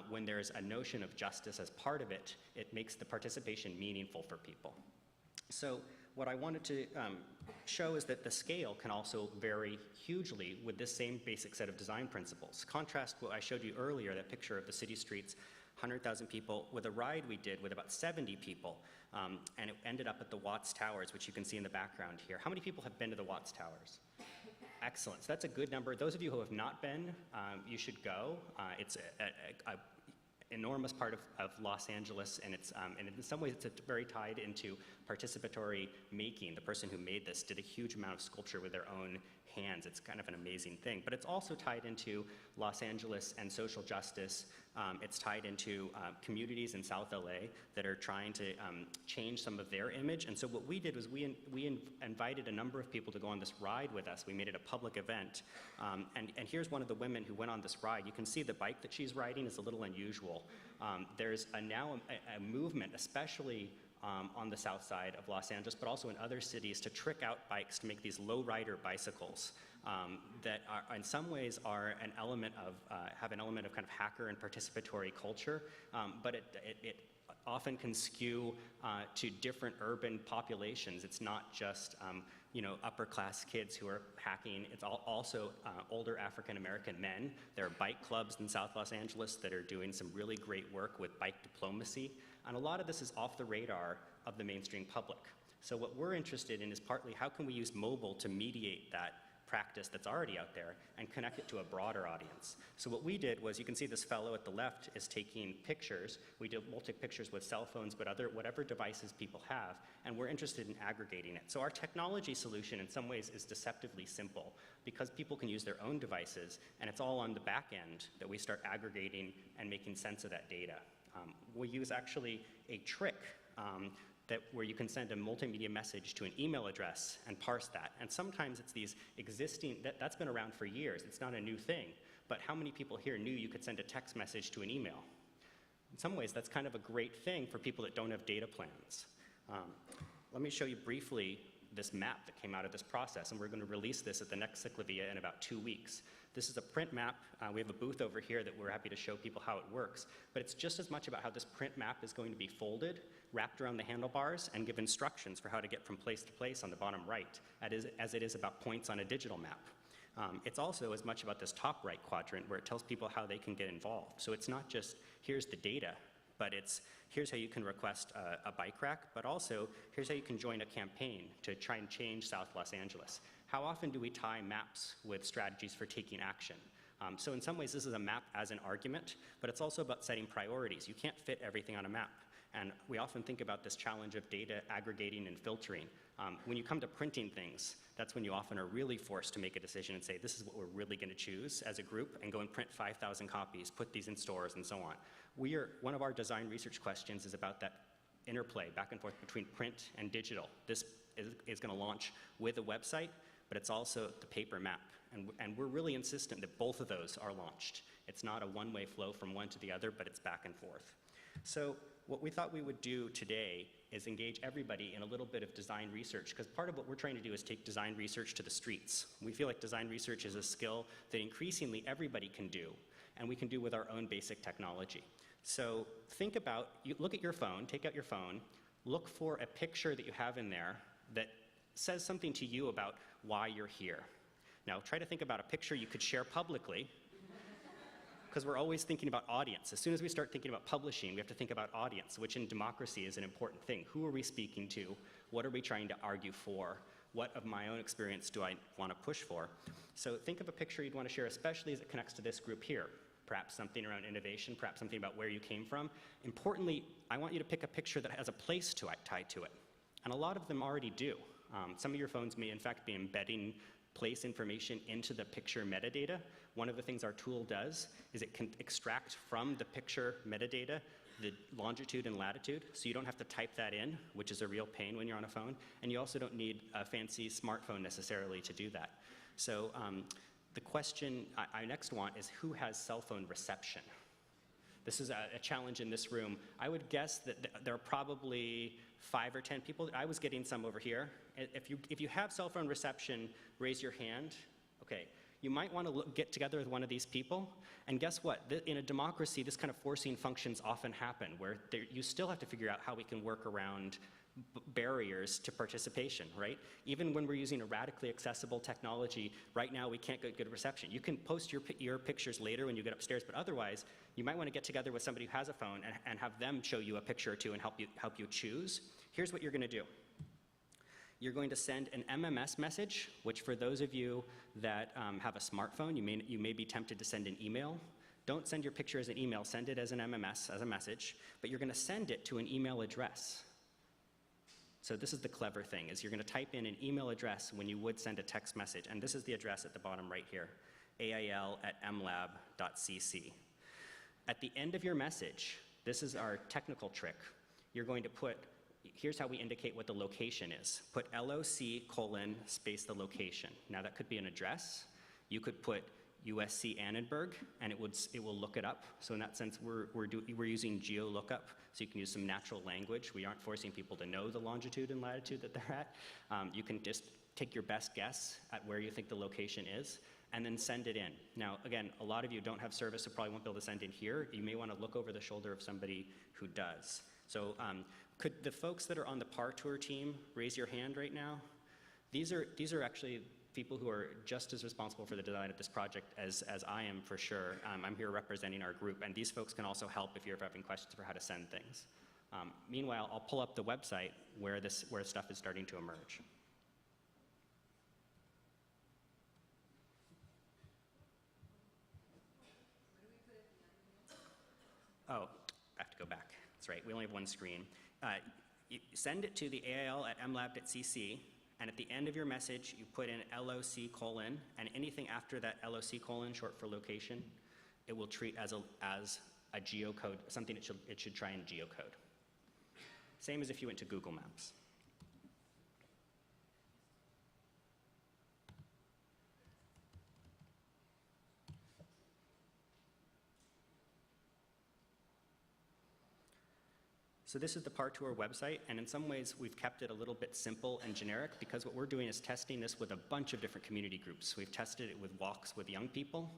when there's a notion of justice as part of it, it makes the participation meaningful for people. So what I wanted to show is that the scale can also vary hugely with this same basic set of design principles. Contrast what I showed you earlier, that picture of the city streets, 100,000 people, with a ride we did with about 70 people, and it ended up at the Watts Towers, which you can see in the background here. How many people have been to the Watts Towers? Excellent. So that's a good number. Those of you who have not been, you should go. It's an enormous part of Los Angeles, and in some ways it's very tied into participatory making. The person who made this did a huge amount of sculpture with their own hands. It's kind of an amazing thing. But it's also tied into Los Angeles and social justice. It's tied into communities in South LA that are trying to change some of their image. And so what we did was we invited a number of people to go on this ride with us. We made it a public event. And here's one of the women who went on this ride. You can see the bike that she's riding is a little unusual. There's now a movement, especially on the south side of Los Angeles, but also in other cities, to trick out bikes, to make these low-rider bicycles that are, in some ways, are an element of, have an element of kind of hacker and participatory culture, but it often can skew to different urban populations. It's not just upper class kids who are hacking. It's also older African American men. There are bike clubs in South Los Angeles that are doing some really great work with bike diplomacy. And a lot of this is off the radar of the mainstream public. So what we're interested in is partly how can we use mobile to mediate that practice that's already out there and connect it to a broader audience. So what we did was, you can see this fellow at the left is taking pictures. We'll take pictures with cell phones, but whatever devices people have, and we're interested in aggregating it. So our technology solution in some ways is deceptively simple because people can use their own devices, and it's all on the back end that we start aggregating and making sense of that data. We use actually a trick where you can send a multimedia message to an email address and parse that. And sometimes it's these existing, that's been around for years, it's not a new thing, but how many people here knew you could send a text message to an email? In some ways, that's kind of a great thing for people that don't have data plans. Let me show you briefly this map that came out of this process, and we're going to release this at the next Cyclovia in about 2 weeks. This is a print map. We have a booth over here that we're happy to show people how it works, but it's just as much about how this print map is going to be folded, wrapped around the handlebars, and give instructions for how to get from place to place on the bottom right, as it is about points on a digital map. It's also as much about this top right quadrant where it tells people how they can get involved. So it's not just, here's the data, but it's, here's how you can request a bike rack, but also, here's how you can join a campaign to try and change South Los Angeles. How often do we tie maps with strategies for taking action? So in some ways, this is a map as an argument, but it's also about setting priorities. You can't fit everything on a map. And we often think about this challenge of data aggregating and filtering. When you come to printing things, that's when you often are really forced to make a decision and say, this is what we're really going to choose as a group, and go and print 5,000 copies, put these in stores, and so on. One of our design research questions is about that interplay back and forth between print and digital. This is going to launch with a website, but it's also the paper map. And we're really insistent that both of those are launched. It's not a one-way flow from one to the other, but it's back and forth. So what we thought we would do today is engage everybody in a little bit of design research, because part of what we're trying to do is take design research to the streets. We feel like design research is a skill that increasingly everybody can do, and we can do with our own basic technology. So think about, look at your phone, take out your phone, look for a picture that you have in there that says something to you about why you're here. Now try to think about a picture you could share publicly, because we're always thinking about audience. As soon as we start thinking about publishing, we have to think about audience, which in democracy is an important thing. Who are we speaking to? What are we trying to argue for? What of my own experience do I want to push for? So think of a picture you'd want to share, especially as it connects to this group here. Perhaps something around innovation, perhaps something about where you came from. Importantly, I want you to pick a picture that has a place tied to it. And a lot of them already do. Some of your phones may in fact be embedding place information into the picture metadata. One of the things our tool does is it can extract from the picture metadata the longitude and latitude, so you don't have to type that in, which is a real pain when you're on a phone, and you also don't need a fancy smartphone necessarily to do that. So the question I next want is, who has cell phone reception? This is a challenge in this room. I would guess that there are probably 5 or 10 people. I was getting some over here. If you have cell phone reception, raise your hand. Okay, you might want to get together with one of these people. And guess what? In a democracy, this kind of forcing functions often happen, where you still have to figure out how we can work around barriers to participation, right? Even when we're using a radically accessible technology, right now we can't get good reception. You can post your pictures later when you get upstairs, but otherwise, you might want to get together with somebody who has a phone and have them show you a picture or two and help you choose. Here's what you're going to do. You're going to send an MMS message, which for those of you that have a smartphone, you may be tempted to send an email. Don't send your picture as an email, send it as an MMS, as a message, but you're going to send it to an email address. So this is the clever thing, is you're going to type in an email address when you would send a text message, and this is the address at the bottom right here, ail@mlab.cc. At the end of your message, this is our technical trick, you're going to put, here's how we indicate what the location is. Put LOC : space the location. Now that could be an address. You could put USC Annenberg, and it will look it up. So in that sense, we're using geo lookup, so you can use some natural language. We aren't forcing people to know the longitude and latitude that they're at. You can just take your best guess at where you think the location is, and then send it in. Now, again, a lot of you don't have service, so probably won't be able to send in here. You may want to look over the shoulder of somebody who does. So could the folks that are on the PAR Tour team raise your hand right now? These are actually people who are just as responsible for the design of this project as I am, for sure. I'm here representing our group, and these folks can also help if you're having questions for how to send things. Meanwhile, I'll pull up the website where stuff is starting to emerge. Oh, I have to go back. That's right, we only have one screen. You send it to the AIL@mlab.cc, and at the end of your message, you put in LOC:, and anything after that LOC:, short for location, it will treat as a geocode, something it should try and geocode. Same as if you went to Google Maps. So this is the PAR Tour website, and in some ways we've kept it a little bit simple and generic because what we're doing is testing this with a bunch of different community groups. We've tested it with walks with young people,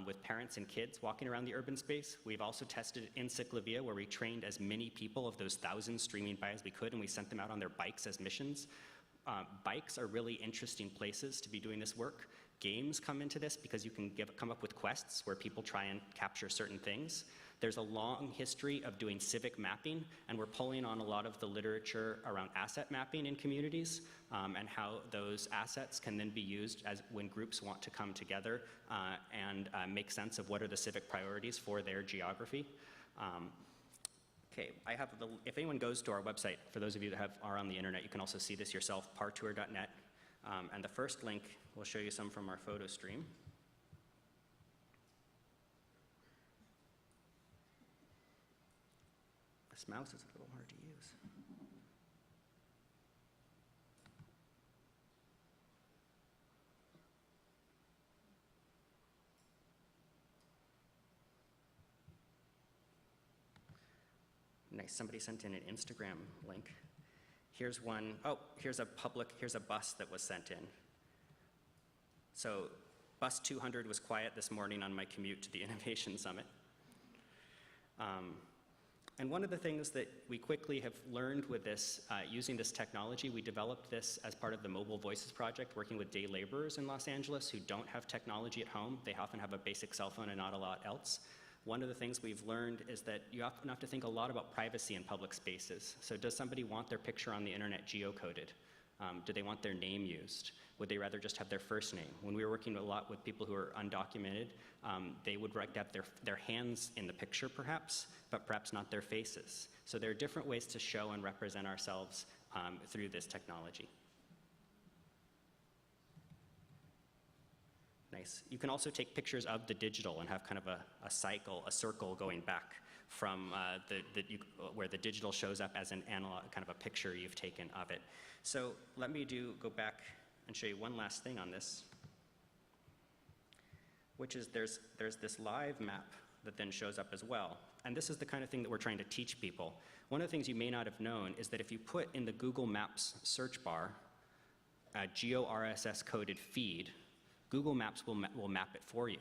with parents and kids walking around the urban space. We've also tested it in Ciclavia, where we trained as many people of those thousands streaming by as we could, and we sent them out on their bikes as missions. Bikes are really interesting places to be doing this work. Games come into this because you can come up with quests where people try and capture certain things. There's a long history of doing civic mapping, and we're pulling on a lot of the literature around asset mapping in communities and how those assets can then be used as when groups want to come together and make sense of what are the civic priorities for their geography. Okay, if anyone goes to our website, for those of you that are on the internet, you can also see this yourself, partour.net. And the first link will show you some from our photo stream. This mouse is a little hard to use. Nice, somebody sent in an Instagram link. Here's one, oh, here's a bus that was sent in. So bus 200 was quiet this morning on my commute to the Innovation Summit. And one of the things that we quickly have learned with this, using this technology, we developed this as part of the Mobile Voices project, working with day laborers in Los Angeles who don't have technology at home. They often have a basic cell phone and not a lot else. One of the things we've learned is that you often have to think a lot about privacy in public spaces. So does somebody want their picture on the internet geocoded? Do they want their name used? Would they rather just have their first name? When we were working a lot with people who are undocumented, they would have their hands in the picture perhaps, but perhaps not their faces. So there are different ways to show and represent ourselves through this technology. Nice. You can also take pictures of the digital and have kind of a circle going back from where the digital shows up as an analog, kind of a picture you've taken of it. So let me go back and show you one last thing on this, which is there's this live map that then shows up as well. And this is the kind of thing that we're trying to teach people. One of the things you may not have known is that if you put in the Google Maps search bar a geo-RSS coded feed, Google Maps will map it for you.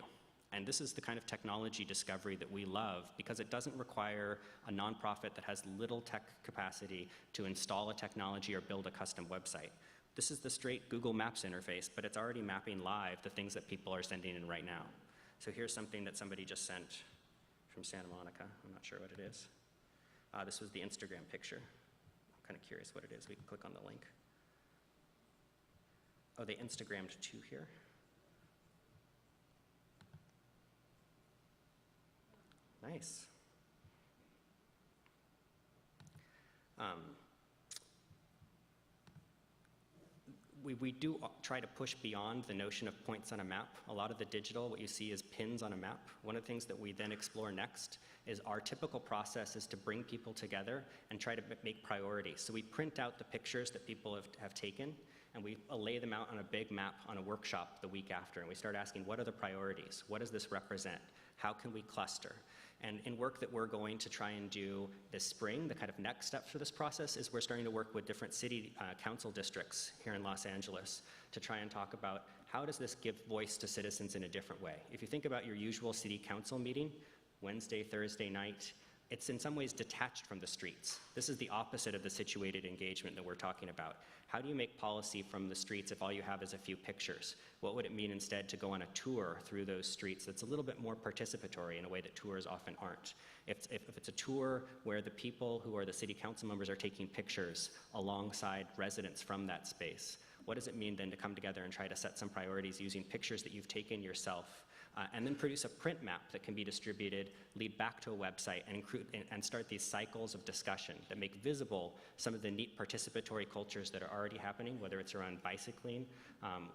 And this is the kind of technology discovery that we love because it doesn't require a nonprofit that has little tech capacity to install a technology or build a custom website. This is the straight Google Maps interface, but it's already mapping live the things that people are sending in right now. So here's something that somebody just sent from Santa Monica. I'm not sure what it is. This was the Instagram picture. I'm kind of curious what it is. We can click on the link. Oh, they Instagrammed two here. Nice. We do try to push beyond the notion of points on a map. A lot of the digital, what you see is pins on a map. One of the things that we then explore next is our typical process is to bring people together and try to make priorities. So we print out the pictures that people have taken, and we lay them out on a big map on a workshop the week after, and we start asking, what are the priorities? What does this represent? How can we cluster? And in work that we're going to try and do this spring, the kind of next step for this process is we're starting to work with different city council districts here in Los Angeles to try and talk about how does this give voice to citizens in a different way. If you think about your usual city council meeting, Wednesday, Thursday night, it's in some ways detached from the streets. This is the opposite of the situated engagement that we're talking about. How do you make policy from the streets if all you have is a few pictures? What would it mean instead to go on a tour through those streets that's a little bit more participatory in a way that tours often aren't? If it's a tour where the people who are the city council members are taking pictures alongside residents from that space, what does it mean then to come together and try to set some priorities using pictures that you've taken yourself, and then produce a print map that can be distributed, lead back to a website, and start these cycles of discussion that make visible some of the neat participatory cultures that are already happening, whether it's around bicycling,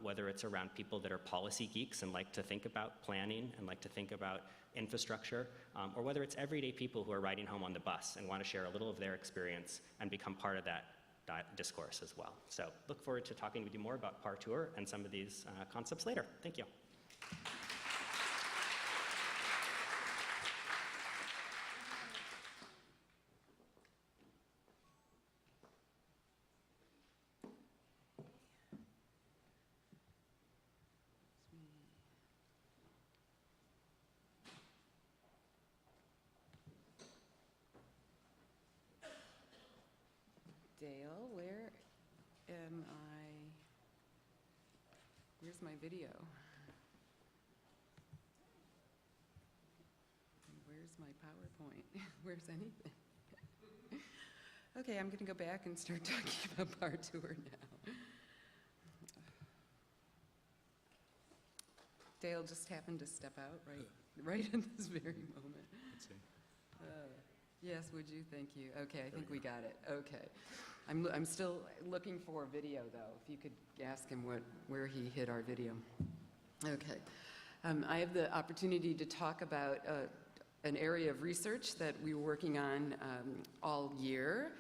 whether it's around people that are policy geeks and like to think about planning and like to think about infrastructure, or whether it's everyday people who are riding home on the bus and want to share a little of their experience and become part of that discourse as well. So look forward to talking with you more about Partour and some of these concepts later. Thank you. Dale, where am I? Where's my video? And where's my PowerPoint? Where's anything? Okay, I'm going to go back and start talking about Partour now. Dale just happened to step out right in this very moment. Let's see. Yes, would you? Thank you. Okay, I think we got it. Okay. I'm still looking for a video, though. If you could ask him where he hid our video. Okay. I have the opportunity to talk about an area of research that we were working on all year.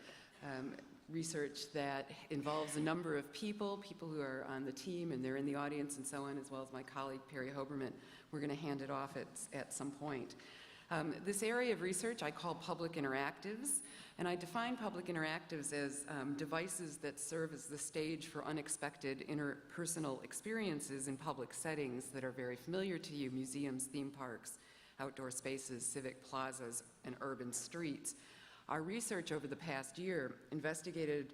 Research that involves a number of people who are on the team and they're in the audience and so on, as well as my colleague, Perry Hoberman. We're going to hand it off at some point. This area of research I call public interactives, and I define public interactives as devices that serve as the stage for unexpected interpersonal experiences in public settings that are very familiar to you: museums, theme parks, outdoor spaces, civic plazas, and urban streets. Our research over the past year investigated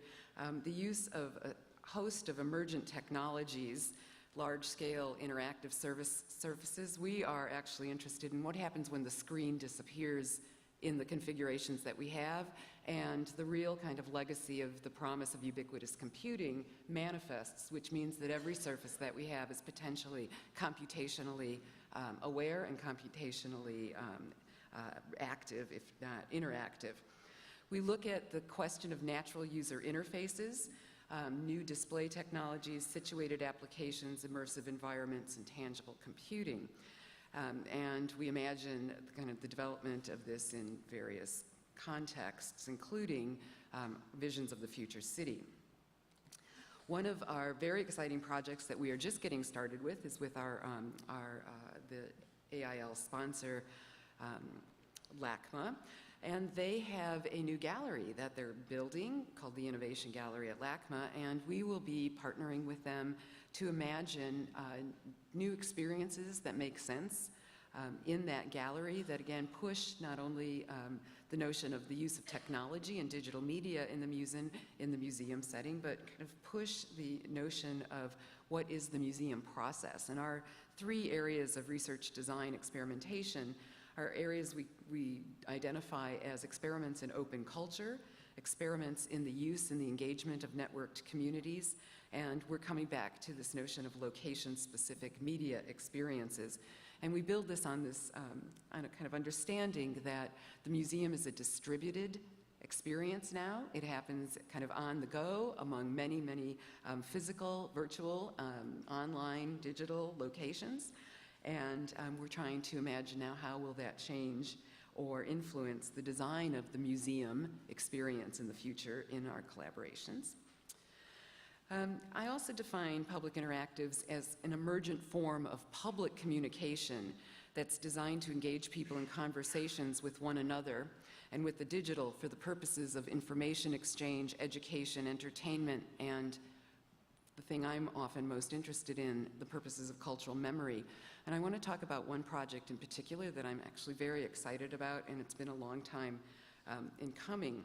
the use of a host of emergent technologies, large-scale interactive surfaces. We are actually interested in what happens when the screen disappears in the configurations that we have, and the real kind of legacy of the promise of ubiquitous computing manifests, which means that every surface that we have is potentially computationally aware and computationally active, if not interactive. We look at the question of natural user interfaces, new display technologies, situated applications, immersive environments, and tangible computing. And we imagine kind of the development of this in various contexts, including visions of the future city. One of our very exciting projects that we are just getting started with is with the AIL sponsor, LACMA. And they have a new gallery that they're building called the Innovation Gallery at LACMA, and we will be partnering with them to imagine new experiences that make sense in that gallery that, again, push not only the notion of the use of technology and digital media in the museum setting, but kind of push the notion of what is the museum process. And our 3 areas of research, design, experimentation are areas we identify as experiments in open culture, experiments in the use and the engagement of networked communities, and we're coming back to this notion of location-specific media experiences. And we build this on a kind of understanding that the museum is a distributed experience now. It happens kind of on the go among many, many physical, virtual, online, digital locations. And we're trying to imagine now how will that change or influence the design of the museum experience in the future in our collaborations. I also define public interactives as an emergent form of public communication that's designed to engage people in conversations with one another and with the digital for the purposes of information exchange, education, entertainment, and the thing I'm often most interested in, the purposes of cultural memory. And I want to talk about one project in particular that I'm actually very excited about, and it's been a long time in coming.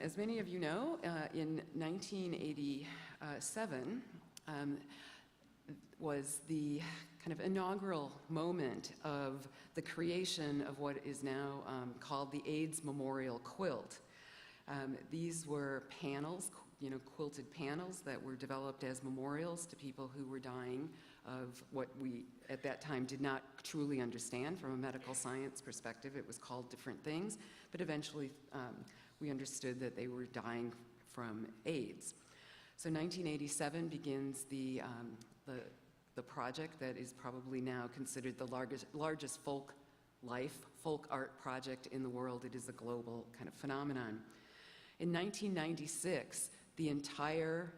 As many of you know, in 1987 was the kind of inaugural moment of the creation of what is now called the AIDS Memorial Quilt. These were panels, quilted panels that were developed as memorials to people who were dying of what we at that time did not truly understand from a medical science perspective. It was called different things, but eventually we understood that they were dying from AIDS. So 1987 begins the project that is probably now considered the largest folk art project in the world. It is a global kind of phenomenon. In 1996, the entire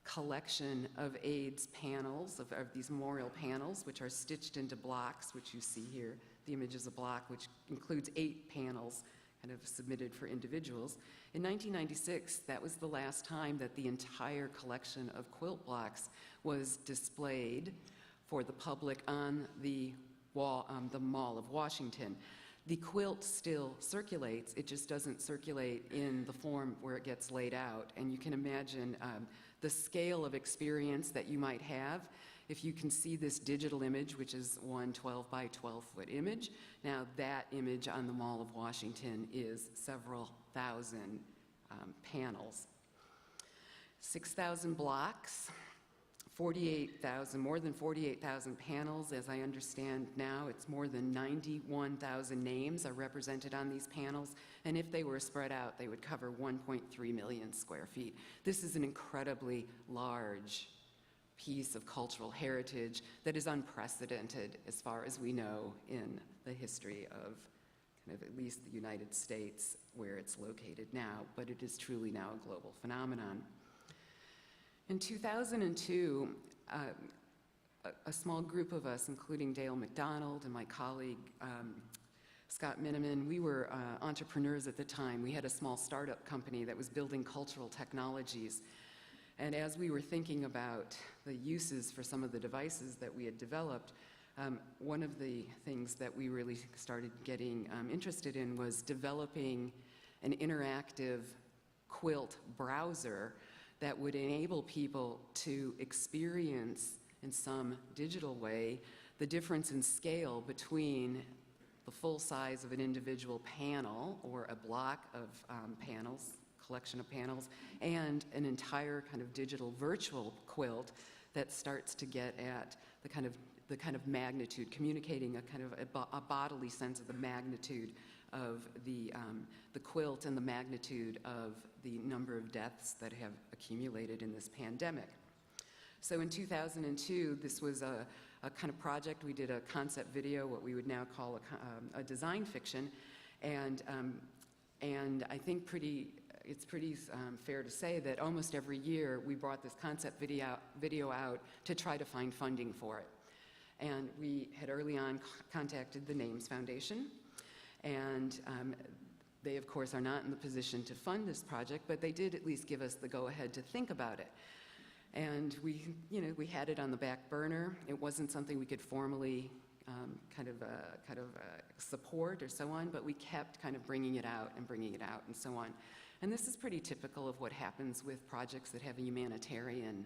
collection of AIDS panels, of these memorial panels, which are stitched into blocks, which you see here, the image is a block, which includes 8 panels kind of submitted for individuals. In 1996, that was the last time that the entire collection of quilt blocks was displayed for the public on the wall, the Mall of Washington. The quilt still circulates, it just doesn't circulate in the form where it gets laid out. And you can imagine the scale of experience that you might have if you can see this digital image, which is one 12 by 12 foot image. Now that image on the Mall of Washington is several thousand panels. 6,000 blocks, more than 48,000 panels. As I understand now, it's more than 91,000 names are represented on these panels, and if they were spread out, they would cover 1.3 million square feet. This is an incredibly large piece of cultural heritage that is unprecedented as far as we know in the history of kind of at least the United States, where it's located now, but it is truly now a global phenomenon. In 2002, a small group of us, including Dale McDonald and my colleague Scott Miniman, we were entrepreneurs at the time. We had a small startup company that was building cultural technologies. And as we were thinking about the uses for some of the devices that we had developed, one of the things that we really started getting interested in was developing an interactive quilt browser that would enable people to experience in some digital way the difference in scale between the full size of an individual panel or a block of panels, collection of panels, and an entire kind of digital virtual quilt that starts to get at the kind of magnitude, communicating a kind of a bodily sense of the magnitude of the quilt and the magnitude of the number of deaths that have accumulated in this pandemic. So in 2002, this was a kind of project. We did a concept video, what we would now call a design fiction, and I think it's pretty fair to say that almost every year we brought this concept video out to try to find funding for it. And we had early on contacted the Names Foundation, and they, of course, are not in the position to fund this project, but they did at least give us the go-ahead to think about it. And we had it on the back burner. It wasn't something we could formally support or so on, but we kept kind of bringing it out and so on. And this is pretty typical of what happens with projects that have a humanitarian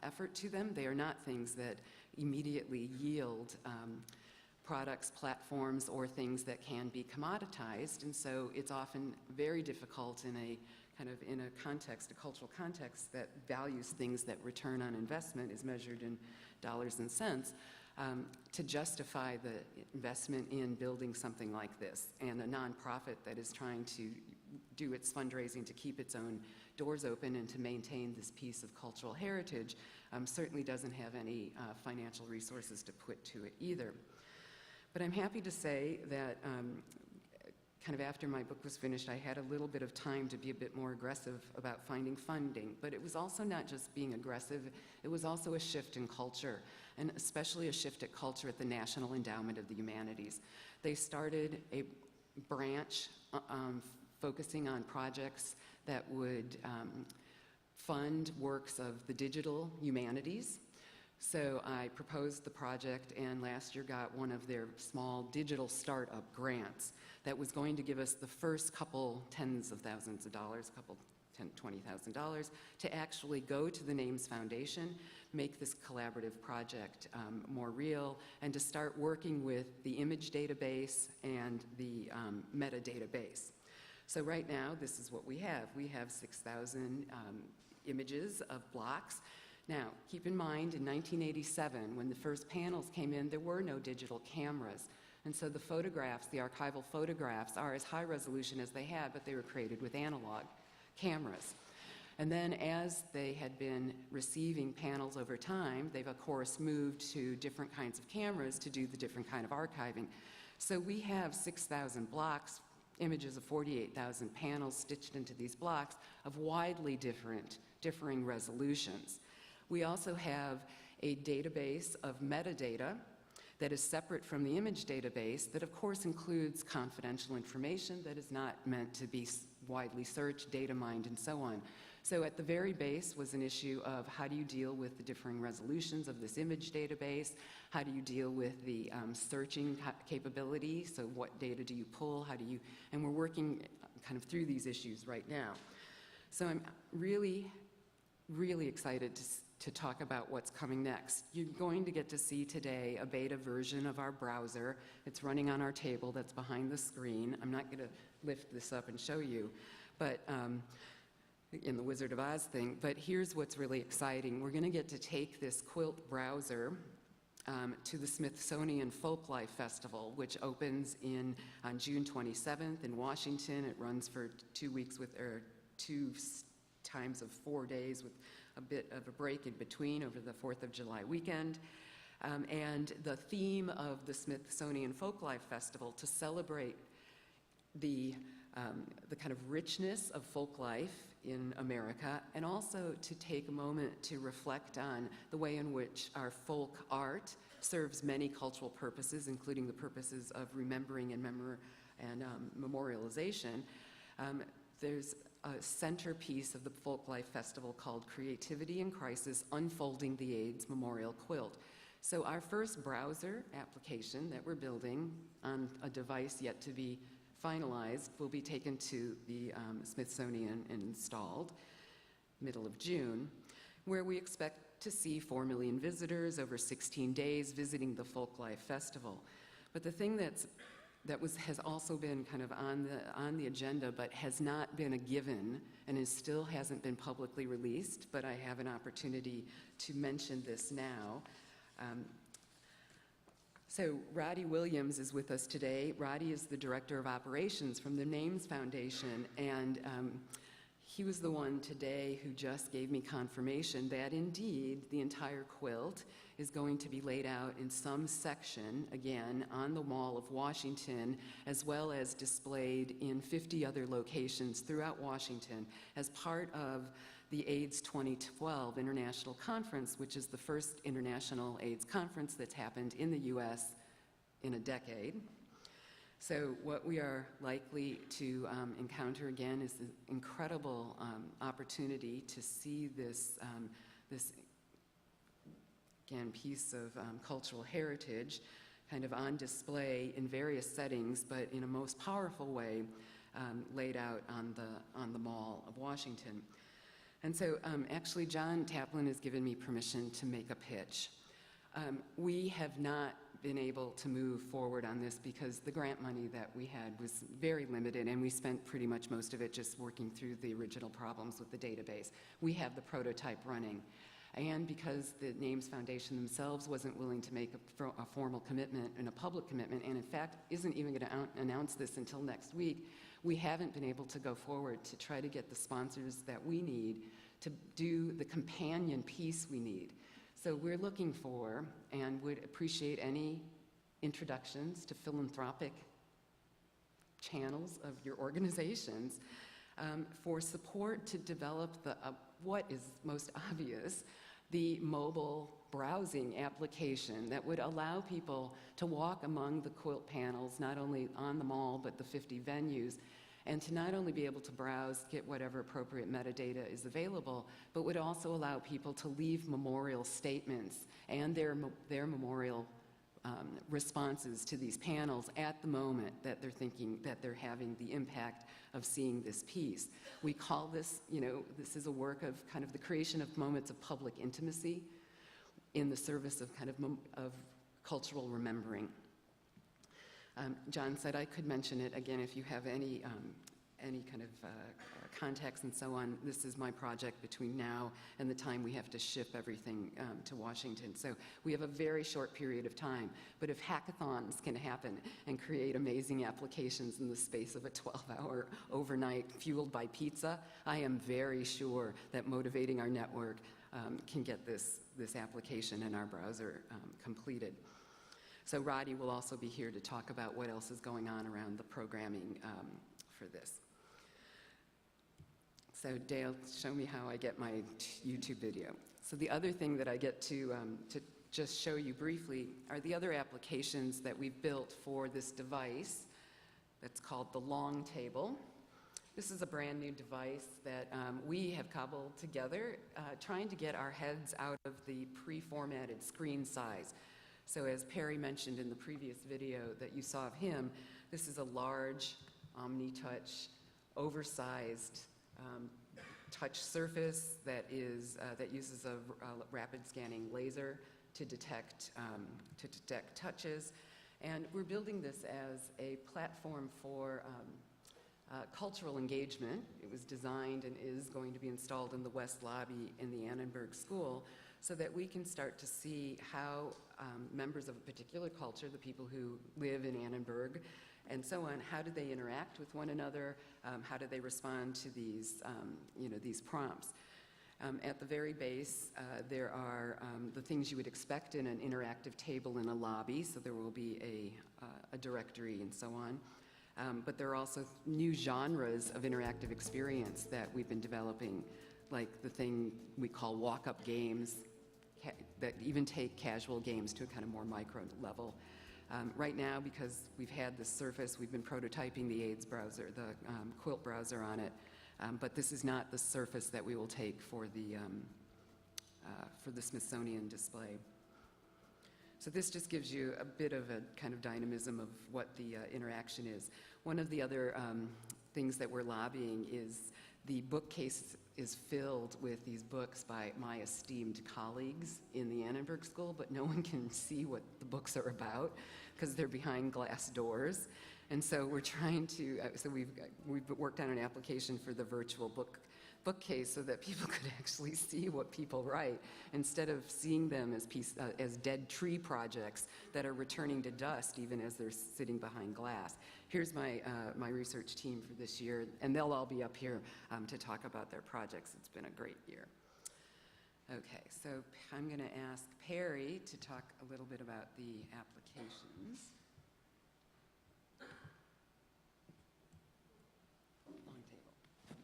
effort to them. They are not things that immediately yield products, platforms, or things that can be commoditized, and so it's often very difficult in a context, a cultural context that values things that return on investment is measured in dollars and cents, to justify the investment in building something like this. And a nonprofit that is trying to do its fundraising to keep its own doors open and to maintain this piece of cultural heritage certainly doesn't have any financial resources to put to it either. But I'm happy to say that kind of after my book was finished, I had a little bit of time to be a bit more aggressive about finding funding. But it was also not just being aggressive, it was also a shift in culture, and especially a shift at culture at the National Endowment of the Humanities. They started a branch focusing on projects that would fund works of the digital humanities. So I proposed the project, and last year got one of their small digital startup grants that was going to give us the first couple tens of thousands of dollars, $20,000, to actually go to the NAMES Foundation, make this collaborative project more real, and to start working with the image database and the metadatabase. So right now, this is what we have. We have 6,000 images of blocks. Now, keep in mind, in 1987, when the first panels came in, there were no digital cameras. And so the photographs, the archival photographs, are as high resolution as they had, but they were created with analog cameras. And then as they had been receiving panels over time, they've of course moved to different kinds of cameras to do the different kind of archiving. So we have 6,000 blocks, images of 48,000 panels stitched into these blocks of widely differing resolutions. We also have a database of metadata that is separate from the image database that of course includes confidential information that is not meant to be widely searched, data mined, and so on. So at the very base was an issue of how do you deal with the differing resolutions of this image database? How do you deal with the searching capability? So what data do you pull? And we're working kind of through these issues right now. So I'm really, really excited to talk about what's coming next. You're going to get to see today a beta version of our browser. It's running on our table that's behind the screen. I'm not going to lift this up and show you, but in the Wizard of Oz thing, but here's what's really exciting. We're going to get to take this quilt browser to the Smithsonian Folklife Festival, which opens on June 27th in Washington. It runs for 2 weeks two times of 4 days with a bit of a break in between over the 4th of July weekend. And the theme of the Smithsonian Folklife Festival to celebrate the kind of richness of folk life in America, and also to take a moment to reflect on the way in which our folk art serves many cultural purposes, including the purposes of remembering and memorialization. There's a centerpiece of the Folklife Festival called Creativity in Crisis, Unfolding the AIDS Memorial Quilt. So our first browser application that we're building on a device yet to be finalized will be taken to the Smithsonian and installed middle of June, where we expect to see 4 million visitors over 16 days visiting the Folklife Festival. But the thing has also been kind of on the agenda, but has not been a given, and still hasn't been publicly released, but I have an opportunity to mention this now. So Roddy Williams is with us today. Roddy is the Director of Operations from the NAMES Foundation, and he was the one today who just gave me confirmation that indeed the entire quilt is going to be laid out in some section, again, on the Mall of Washington, as well as displayed in 50 other locations throughout Washington as part of the AIDS 2012 International Conference, which is the first international AIDS conference that's happened in the U.S. in a decade. So what we are likely to encounter again is the incredible opportunity to see this, again, piece of cultural heritage kind of on display in various settings, but in a most powerful way laid out on the Mall of Washington. And so actually John Taplin has given me permission to make a pitch. We have not been able to move forward on this because the grant money that we had was very limited, and we spent pretty much most of it just working through the original problems with the database. We have the prototype running. And because the NAMES Foundation themselves wasn't willing to make a formal commitment and a public commitment, and in fact isn't even going to announce this until next week, we haven't been able to go forward to try to get the sponsors that we need to do the companion piece we need. So we're looking for and would appreciate any introductions to philanthropic channels of your organizations for support to develop what is most obvious, the mobile browsing application that would allow people to walk among the quilt panels, not only on the mall, but the 50 venues, and to not only be able to browse, get whatever appropriate metadata is available, but would also allow people to leave memorial statements and their memorial responses to these panels at the moment that they're thinking that they're having the impact of seeing this piece. We call this, this is a work of kind of the creation of moments of public intimacy in the service of kind of cultural remembering. John said I could mention it again if you have any kind of contacts and so on. This is my project between now and the time we have to ship everything to Washington. So we have a very short period of time. But if hackathons can happen and create amazing applications in the space of a 12-hour overnight fueled by pizza, I am very sure that motivating our network can get this application in our browser completed. So Roddy will also be here to talk about what else is going on around the programming for this. So Dale, show me how I get my YouTube video. So the other thing that I get to just show you briefly are the other applications that we've built for this device that's called the Long Table. This is a brand new device that we have cobbled together, trying to get our heads out of the pre-formatted screen size. So as Perry mentioned in the previous video that you saw of him, this is a large, omni-touch, oversized touch surface that uses a rapid scanning laser to detect touches. And we're building this as a platform for cultural engagement. It was designed and is going to be installed in the West Lobby in the Annenberg School so that we can start to see how members of a particular culture, the people who live in Annenberg, and so on, how do they interact with one another? How do they respond to these, these prompts? At the very base, there are the things you would expect in an interactive table in a lobby, so there will be a directory and so on. But there are also new genres of interactive experience that we've been developing, like the thing we call walk-up games, that even take casual games to a kind of more micro level. Right now, because we've had this surface, we've been prototyping the AIDS browser, the Quilt browser on it, but this is not the surface that we will take for the Smithsonian display. So this just gives you a bit of a kind of dynamism of what the interaction is. One of the other things that we're lobbying is the bookcase is filled with these books by my esteemed colleagues in the Annenberg School, but no one can see what the books are about because they're behind glass doors. And so we're trying to, so we've worked on an application for the virtual bookcase so that people could actually see what people write instead of seeing them as dead tree projects that are returning to dust even as they're sitting behind glass. Here's my research team for this year, and they'll all be up here to talk about their projects. It's been a great year. Okay, so I'm going to ask Perry to talk a little bit about the applications. Long table.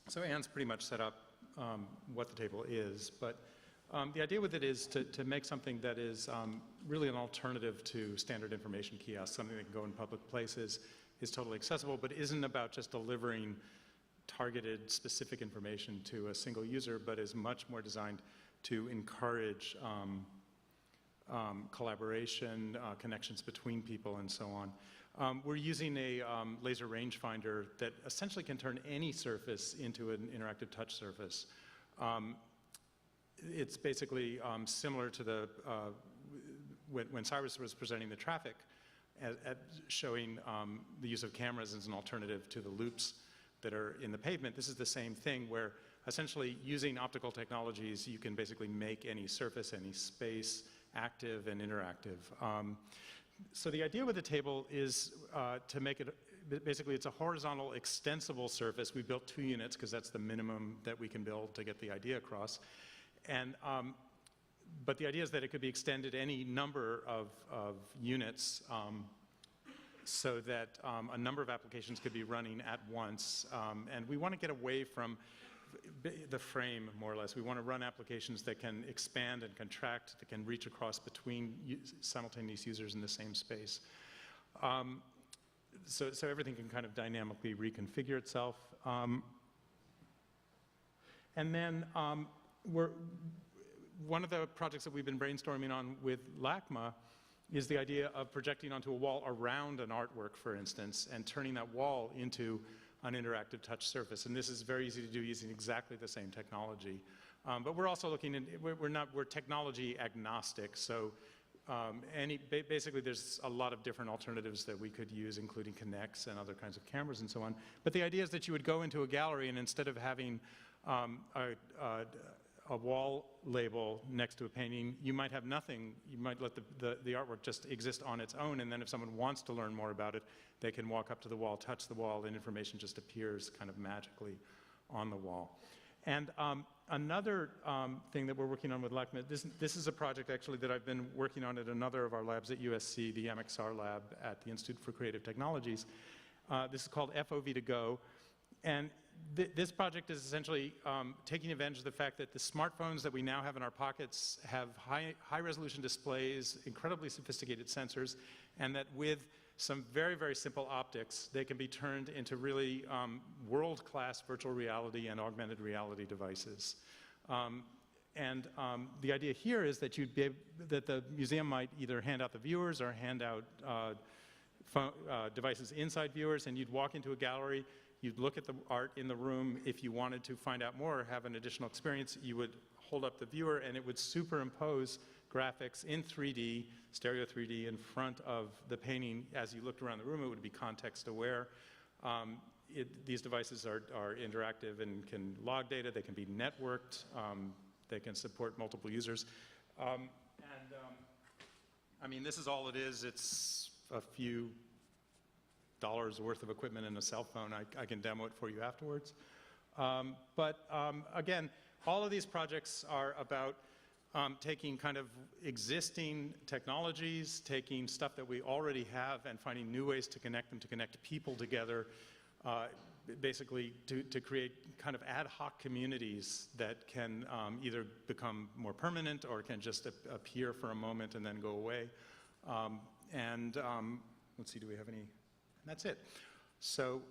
So Anne's pretty much set up what the table is, but the idea with it is to make something that is really an alternative to standard information kiosks, something that can go in public places, is totally accessible, but isn't about just delivering targeted, specific information to a single user, but is much more designed to encourage collaboration, connections between people, and so on. We're using a laser rangefinder that essentially can turn any surface into an interactive touch surface. It's basically similar to the when Cyrus was presenting the traffic, at showing the use of cameras as an alternative to the loops that are in the pavement. This is the same thing where essentially using optical technologies, you can basically make any surface, any space active and interactive. So the idea with the table is to make it, basically it's a horizontal extensible surface. We built 2 units because that's the minimum that we can build to get the idea across. And, but the idea is that it could be extended any number of units so that a number of applications could be running at once. And we want to get away from the frame, more or less. We want to run applications that can expand and contract, that can reach across between simultaneous users in the same space. so everything can kind of dynamically reconfigure itself. And then one of the projects that we've been brainstorming on with LACMA is the idea of projecting onto a wall around an artwork, for instance, and turning that wall into an interactive touch surface. And this is very easy to do using exactly the same technology. But we're also looking at, we're technology agnostic, so basically there's a lot of different alternatives that we could use, including Kinects and other kinds of cameras and so on. But the idea is that you would go into a gallery, and instead of having a wall label next to a painting, you might have nothing. You might let the artwork just exist on its own, and then if someone wants to learn more about it, they can walk up to the wall, touch the wall, and information just appears kind of magically on the wall. And another thing that we're working on with LACMA, this is a project actually that I've been working on at another of our labs at USC, the MXR lab at the Institute for Creative Technologies. This is called FOV2Go. And this project is essentially taking advantage of the fact that the smartphones that we now have in our pockets have high-resolution displays, incredibly sophisticated sensors, and that with some very, very simple optics, they can be turned into really world-class virtual reality and augmented reality devices. The idea here is that that the museum might either hand out the viewers or hand out devices inside viewers, and you'd walk into a gallery. You'd look at the art in the room. If you wanted to find out more or have an additional experience, you would hold up the viewer, and it would superimpose graphics in 3D, stereo 3D, in front of the painting. As you looked around the room, it would be context aware. These devices are interactive and can log data. They can be networked. They can support multiple users. I mean, this is all it is. It's a few dollars worth of equipment and a cell phone. I can demo it for you afterwards. Again, all of these projects are about taking kind of existing technologies, taking stuff that we already have and finding new ways to connect them, to connect people together, basically to create kind of ad hoc communities that can either become more permanent or can just appear for a moment and then go away. Let's see, do we have any? And that's it. So.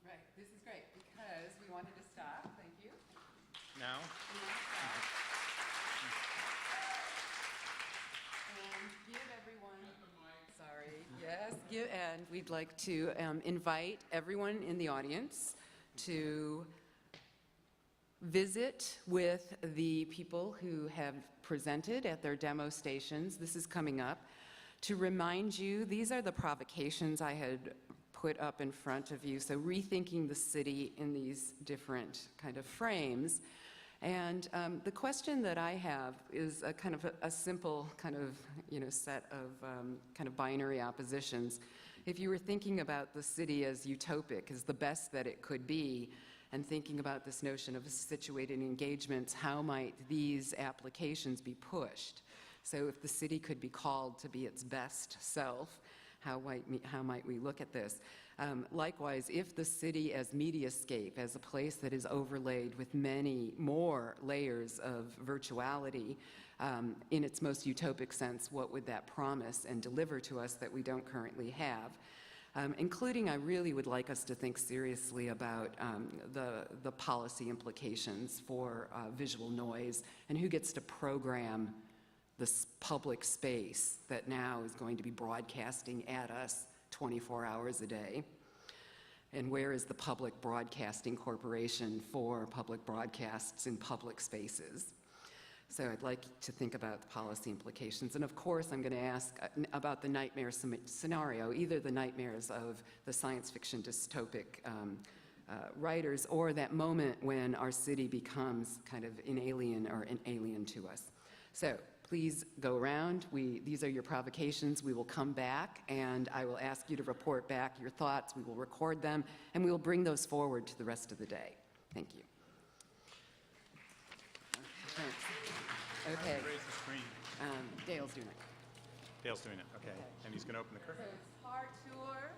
Right, this is great because we wanted to stop. Thank you. Now? And give everyone, sorry, yes, and we'd like to invite everyone in the audience to visit with the people who have presented at their demo stations. This is coming up. To remind you, these are the provocations I had put up in front of you. So rethinking the city in these different kind of frames. And the question that I have is a kind of a simple kind of, set of kind of binary oppositions. If you were thinking about the city as utopic, as the best that it could be, and thinking about this notion of situated engagements, how might these applications be pushed? So if the city could be called to be its best self, how might we look at this? Likewise, if the city as mediascape, as a place that is overlaid with many more layers of virtuality, in its most utopic sense, what would that promise and deliver to us that we don't currently have? Including, I really would like us to think seriously about the policy implications for visual noise and who gets to program this public space that now is going to be broadcasting at us 24 hours a day. And where is the Public Broadcasting Corporation for public broadcasts in public spaces? So I'd like to think about the policy implications. And of course, I'm going to ask about the nightmare scenario, either the nightmares of the science fiction dystopic writers or that moment when our city becomes kind of an alien to us. So please go around. These are your provocations. We will come back, and I will ask you to report back your thoughts. We will record them, and we will bring those forward to the rest of the day. Thank you. Thanks. Okay. Raise the screen. Dale's doing it. Dale's doing it, okay. And he's going to open the curtain. So it's Par Tour.